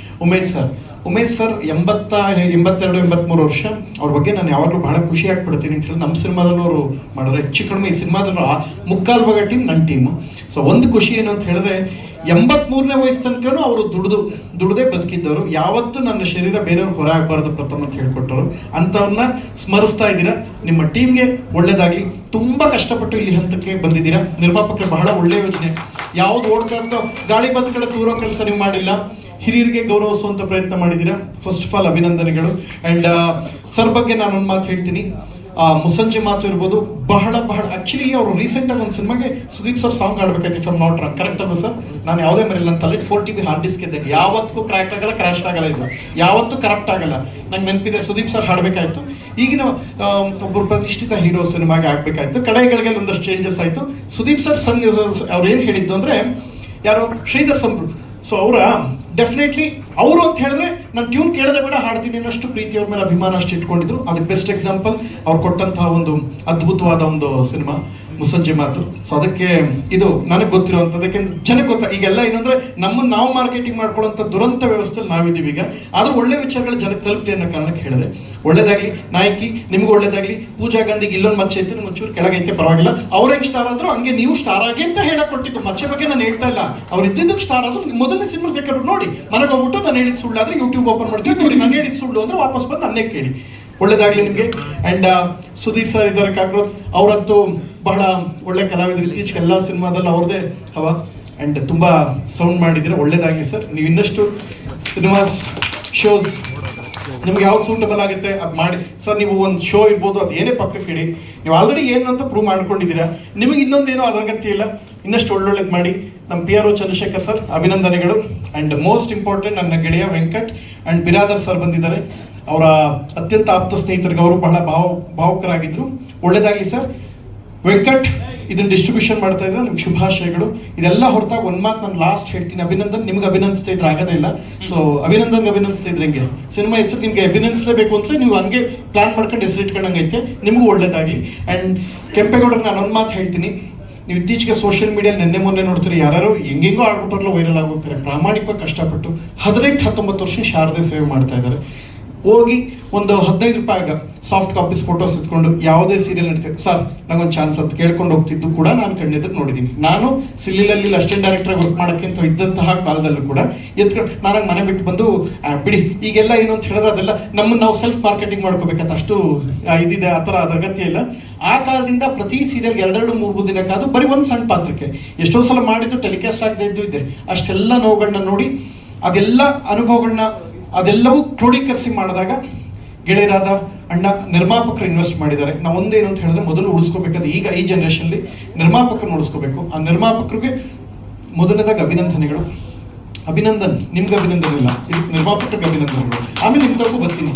ಉಮೇಶ್ ಸರ್ 82-83 ವರ್ಷ. ಅವ್ರ ಬಗ್ಗೆ ನಾನು ಯಾವಾಗಲೂ ಬಹಳ ಖುಷಿ ಆಗ್ಬಿಡ್ತೀನಿ ಅಂತ ಹೇಳಿ ನಮ್ಮ ಸಿನಿಮಾದಲ್ಲೂ ಅವರು ಮಾಡಿದ್ರೆ, ಹೆಚ್ಚು ಕಡಿಮೆ ಈ ಸಿನಿಮಾದಲ್ಲೂ ಮುಕ್ಕಾಲು ಭಾಗ ಟೀಮ್ ನನ್ನ ಟೀಮು. ಸೊ ಒಂದು ಖುಷಿ ಏನು ಅಂತ ಹೇಳಿದ್ರೆ, 83ನೇ ವಯಸ್ಸು ತನಕನೂ ಅವರು ದುಡ್ದೇ ಬದುಕಿದ್ದವರು. ಯಾವತ್ತೂ ನನ್ನ ಶರೀರ ಬೇರೆಯವ್ರಿಗೆ ಹೊರ ಆಗಬಾರ್ದು ಪ್ರಥಮ ಅಂತ ಹೇಳ್ಕೊಟ್ಟರು. ಅಂಥವ್ರನ್ನ ಸ್ಮರಿಸ್ತಾ ಇದ್ದೀರಾ. ನಿಮ್ಮ ಟೀಮ್ಗೆ ಒಳ್ಳೇದಾಗಲಿ. ತುಂಬ ಕಷ್ಟಪಟ್ಟು ಇಲ್ಲಿ ಹಂತಕ್ಕೆ ಬಂದಿದ್ದೀರಾ. ನಿರ್ಮಾಪಕರು ಬಹಳ ಒಳ್ಳೆಯ ಯೋಜನೆ. ಯಾವ್ದು ಓಡ್ತಾ ಗಾಳಿ ಬಂದ ಕಡೆ ತೂರೋ ಕೆಲಸ ನೀವು ಮಾಡಿಲ್ಲ. ಹಿರಿಯರಿಗೆ ಗೌರವಿಸುವಂಥ ಪ್ರಯತ್ನ ಮಾಡಿದ್ದೀರಾ. ಫಸ್ಟ್ ಆಫ್ ಆಲ್ ಅಭಿನಂದನೆಗಳು. ಆ್ಯಂಡ್ ಸರ್ ಬಗ್ಗೆ ನಾನೊಂದು ಮಾತು ಹೇಳ್ತೀನಿ. ಮುಸ್ಸಂಜೆ ಮಾತು ಇರ್ಬೋದು, ಬಹಳ ಆಕ್ಚುಲಿ ಅವರು ರೀಸೆಂಟಾಗಿ ಒಂದು ಸಿನಿಮಾಗೆ ಸುದೀಪ್ ಸರ್ ಸಾಂಗ್ ಆಡ್ಬೇಕಾಯ್ತು, if I'm not wrong. Correct ಅಲ್ವಾ ಸರ್? ನಾನು ಯಾವುದೇ ಮರಿಲ್ಲ ಅಂತಲ್ಲ, 4TB ಹಾರ್ಡ್ ಡಿಸ್ಕ್ ಇದ್ದಾಗ ಯಾವತ್ತೂ ಕ್ರ್ಯಾಕ್ ಆಗಲ್ಲ, ಕ್ರ್ಯಾಶ್ ಆಗಲ್ಲ, ಇದು ಯಾವತ್ತೂ ಕರಪ್ಟ್ ಆಗಲ್ಲ. ನಂಗೆ ನೆನಪಿದೆ, ಸುದೀಪ್ ಸರ್ ಹಾಡಬೇಕಾಯ್ತು. ಈಗಿನ ಒಬ್ಬರು ಪ್ರತಿಷ್ಠಿತ ಹೀರೋ ಸಿನಿಮಾಗೆ ಆಗ್ಬೇಕಾಯ್ತು. ಕಡೆಗಳಿಗೆ ಒಂದಷ್ಟು ಚೇಂಜಸ್ ಆಯಿತು. ಸುದೀಪ್ ಸರ್ ಅವ್ರು ಏನು ಹೇಳಿದ್ದು ಅಂದರೆ, ಯಾರು ಶ್ರೀಧರ್ ಸಂಬ್ರು. ಸೊ ಅವರ ಡೆಫಿನೆಟ್ಲಿ ಅವರು ಅಂತ ಹೇಳಿದ್ರೆ ನಾನು ಟ್ಯೂನ್ ಕೇಳದೆ ಬೇಡ ಹಾಡ್ತೀನಿ ಅನ್ನೋಷ್ಟು ಪ್ರೀತಿ ಅವ್ರ ಮೇಲೆ ಅಭಿಮಾನ ಅಷ್ಟು ಇಟ್ಕೊಂಡಿದ್ರು. ಅದಕ್ಕೆ ಬೆಸ್ಟ್ ಎಕ್ಸಾಂಪಲ್ ಅವ್ರು ಕೊಟ್ಟಂತಹ ಒಂದು ಅದ್ಭುತವಾದ ಒಂದು ಸಿನಿಮಾ ಮುಸ್ಸಂಜೆ ಮಾತು. ಸೊ ಅದಕ್ಕೆ ಇದು ನನಗೆ ಗೊತ್ತಿರುವಂಥದ್ದು. ಯಾಕೆಂದ್ರೆ ಜನಕ್ಕೆ ಗೊತ್ತಾ ಈಗೆಲ್ಲ ಏನಂದ್ರೆ ನಮ್ಮನ್ನು ನಾವು ಮಾರ್ಕೆಟಿಂಗ್ ಮಾಡ್ಕೊಳ್ಳೋಂಥ ದುರಂತ ವ್ಯವಸ್ಥೆಯಲ್ಲಿ ನಾವಿದ್ದೀವಿ ಈಗ. ಆದರೂ ಒಳ್ಳೆ ವಿಚಾರಗಳು ಜನಕ್ಕೆ ತಲುಪಲಿ ಅನ್ನೋ ಕಾರಣಕ್ಕೆ ಹೇಳಿದೆ. ಒಳ್ಳೇದಾಗಲಿ ನಾಯಕಿ, ನಿಮಗೂ ಒಳ್ಳೇದಾಗಲಿ. ಪೂಜಾ ಗಾಂಧಿಗೆ ಇಲ್ಲೊಂದು ಮಚ್ಚೆ ಇತ್ತು, ನಿಮ್ಗೆ ಒಂಚೂರು ಕೆಳಗೈತೆ ಪರವಾಗಿಲ್ಲ. ಅವ್ರು ಹೆಂಗೆ ಸ್ಟಾರ್ ಆದ್ರು ಹಂಗೆ ನೀವು ಸ್ಟಾರ್ ಆಗಿ ಅಂತ ಹೇಳಕ್ ಕೊಟ್ಟಿದ್ದು. ಮಚ್ಚೆ ಬಗ್ಗೆ ನಾನು ಹೇಳ್ತಾ ಇಲ್ಲ, ಅವ್ರು ಇದ್ದಿದ್ದಕ್ಕೆ ಸ್ಟಾರ್ ಆದ್ರು. ಮೊದಲನೇ ಸಿನಿಮಾ ಬೇಕಾದ್ರು ನೋಡಿ, ಮನೆಗೆ ಹೋಗ್ಬಿಟ್ಟು ನಾನು ಹೇಳಿದ ಸುಳ್ಳಾದ್ರೆ ಯೂಟ್ಯೂಬ್ ಓಪನ್ ಮಾಡ್ತೀವಿ ನೋಡಿ, ನಾನು ಹೇಳಿದ ಸುಳ್ಳು ಅಂದ್ರೆ ವಾಪಸ್ ಬಂದು ನನ್ನೇ ಕೇಳಿ. ಒಳ್ಳೇದಾಗಲಿ ನಿಮಗೆ. ಆ್ಯಂಡ್ ಸುಧೀರ್ ಸರ್ ಇದ್ದಾರೆ ಕಾಕ್ರೋಚ್, ಅವರಂತೂ ಬಹಳ ಒಳ್ಳೆ ಕಲಾವಿದರು. ಇತ್ತೀಚೆಗೆ ಎಲ್ಲ ಸಿನಿಮಾದಲ್ಲಿ ಅವ್ರದ್ದೇ ಹವಾ. ಆ್ಯಂಡ್ ತುಂಬ ಸೌಂಡ್ ಮಾಡಿದ್ದೀರಾ. ಒಳ್ಳೇದಾಗಲಿ ಸರ್. ನೀವು ಇನ್ನಷ್ಟು ಸಿನಿಮಾಸ್ ಶೋಸ್ ನಿಮ್ಗೆ ಯಾವ್ದು ಸೂಟಬಲ್ ಆಗುತ್ತೆ ಅದು ಮಾಡಿ ಸರ್. ನೀವು ಒಂದು ಶೋ ಇರ್ಬೋದು, ಅದು ಏನೇ ಪಕ್ಕಕ್ಕೆ ಇಡಿ. ನೀವು ಆಲ್ರೆಡಿ ಏನು ಅಂತ ಪ್ರೂವ್ ಮಾಡ್ಕೊಂಡಿದ್ದೀರಾ. ನಿಮಗೆ ಇನ್ನೊಂದೇನೋ ಅದ್ರ ಅಗತ್ಯ ಇಲ್ಲ. ಇನ್ನಷ್ಟು ಒಳ್ಳೊಳ್ಳೇದು ಮಾಡಿ. ನಮ್ಮ PRO ಚಂದ್ರಶೇಖರ್ ಸರ್ ಅಭಿನಂದನೆಗಳು. ಆ್ಯಂಡ್ ಮೋಸ್ಟ್ ಇಂಪಾರ್ಟೆಂಟ್ ನನ್ನ ಗೆಳೆಯ ವೆಂಕಟ್ ಆ್ಯಂಡ್ ಬಿರಾದರ್ ಸರ್ ಬಂದಿದ್ದಾರೆ. ಅವರ ಅತ್ಯಂತ ಆಪ್ತ ಸ್ನೇಹಿತರಿಗೆ ಅವರು ಬಹಳ ಭಾವುಕರಾಗಿದ್ದರು. ಒಳ್ಳೇದಾಗಲಿ ಸರ್. ವೆಂಕಟ್ ಇದನ್ನು ಡಿಸ್ಟ್ರಿಬ್ಯೂಷನ್ ಮಾಡ್ತಾ ಇದ್ರೆ ನಿಮ್ಗೆ ಶುಭಾಶಯಗಳು. ಇದೆಲ್ಲ ಹೊರತಾಗಿ ಒಂದು ಮಾತು ನಾನು ಲಾಸ್ಟ್ ಹೇಳ್ತೀನಿ. ಅಭಿನಂದನ್ ನಿಮ್ಗೆ ಅಭಿನಂದಿಸ್ತಾ ಇದ್ರೆ ಆಗೋದೇ ಇಲ್ಲ. ಸೊ ಅಭಿನಂದನ್ಗೆ ಅಭಿನಂದಿಸ್ತಾ ಇದ್ರೆ ಹೆಂಗೆ ಸಿನಿಮಾ ಹೆಸರು ನಿಮಗೆ ಅಭಿನಂದಿಸಲೇಬೇಕು ಅಂತ ನೀವು ಹಂಗೆ ಪ್ಲಾನ್ ಮಾಡ್ಕೊಂಡು ಹೆಸರು ಇಟ್ಕೊಂಡಂಗೈತೆ. ನಿಮಗೂ ಒಳ್ಳೇದಾಗಲಿ. ಆ್ಯಂಡ್ ಕೆಂಪೇಗೌಡರಿಗೆ ನಾನು ಒಂದು ಮಾತು ಹೇಳ್ತೀನಿ. ನೀವು ಇತ್ತೀಚೆಗೆ ಸೋಷಿಯಲ್ ಮೀಡಿಯಾ ನೆನ್ನೆ ಮೊನ್ನೆ ನೋಡ್ತೀರಿ, ಯಾರು ಹೆಂಗೆಂಗೋ ಆಡ್ಬಿಟ್ರಲ್ಲ ವೈರಲ್ ಆಗೋಗ್ತಾರೆ. ಪ್ರಾಮಾಣಿಕವಾಗಿ ಕಷ್ಟಪಟ್ಟು 18-19 ವರ್ಷ ಶಾರದೆ ಸೇವೆ ಮಾಡ್ತಾ ಇದ್ದಾರೆ. ಹೋಗಿ ಒಂದು 15 ರೂಪಾಯಿಗ ಸಾಫ್ಟ್ ಕಾಪೀಸ್ ಫೋಟೋಸ್ ಎತ್ಕೊಂಡು ಯಾವುದೇ ಸೀರಿಯಲ್ ನಡೀತಾರೆ ಸರ್ ನಂಗೊಂದು ಚಾನ್ಸ್ ಅಂತ ಕೇಳ್ಕೊಂಡು ಹೋಗ್ತಿದ್ದು ಕೂಡ ನಾನು ಕಣ್ಣೆದುರು ನೋಡಿದ್ದೀನಿ. ನಾನು ಸಿಲಿಲಲ್ಲಿ ಅಸಿಸ್ಟೆಂಟ್ ಡೈರೆಕ್ಟರ್ ವರ್ಕ್ ಮಾಡೋಕ್ಕೆ ಅಂತ ಇದ್ದಂತಹ ಕಾಲದಲ್ಲೂ ಕೂಡ ಎತ್ಕೊಂಡು ನಾನು ಮನೆ ಬಿಟ್ಟು ಬಂದು ಬಿಡಿ ಈಗೆಲ್ಲ ಏನು ಅಂತ ಹೇಳಿದ್ರೆ ಅದೆಲ್ಲ ನಮ್ಮನ್ನು ನಾವು ಸೆಲ್ಫ್ ಮಾರ್ಕೆಟಿಂಗ್ ಮಾಡ್ಕೋಬೇಕಂತ ಅಷ್ಟು ಇದಿದೆ. ಆ ಥರ ಅದ್ರ ಅಗತ್ಯ ಇಲ್ಲ. ಆ ಕಾಲದಿಂದ ಪ್ರತಿ ಸೀರಿಯಲ್ 2-3 ದಿನಕ್ಕಾದ್ರು ಬರೀ ಒಂದು ಸಣ್ಣ ಪಾತ್ರಕ್ಕೆ ಎಷ್ಟೋ ಸಲ ಮಾಡಿದ್ದು ಟೆಲಿಕಾಸ್ಟ್ ಆಗದೆ ಇದ್ದು ಇದೆ. ಅಷ್ಟೆಲ್ಲ ನೋವುಗಳನ್ನ ನೋಡಿ ಅದೆಲ್ಲ ಅನುಭವಗಳನ್ನ ಅದೆಲ್ಲವೂ ಕ್ರೋಢೀಕರಿಸಿ ಮಾಡಿದಾಗ ಗೆಳೆಯರಾದ ಅಣ್ಣ ನಿರ್ಮಾಪಕರು ಇನ್ವೆಸ್ಟ್ ಮಾಡಿದ್ದಾರೆ. ನಾವು ಒಂದೇನು ಅಂತ ಹೇಳಿದ್ರೆ ಮೊದಲು ಉಳಿಸ್ಕೋಬೇಕಾದ್ರೆ ಈಗ ಈ ಜನರೇಷನ್ಲಿ ನಿರ್ಮಾಪಕರನ್ನ ಉಳಿಸ್ಕೋಬೇಕು. ಆ ನಿರ್ಮಾಪಕರಿಗೆ ಮೊದಲನೇದಾಗಿ ಅಭಿನಂದನೆಗಳು. ನಿಮ್ಗೆ ಅಭಿನಂದನೆ ಇಲ್ಲ, ಇದಕ್ಕೆ ನಿರ್ಮಾಪಕರಿಗೆ ಅಭಿನಂದನೆಗಳು. ಆಮೇಲೆ ನಿಮ್ಮ ತನಕ ಬರ್ತೀನಿ.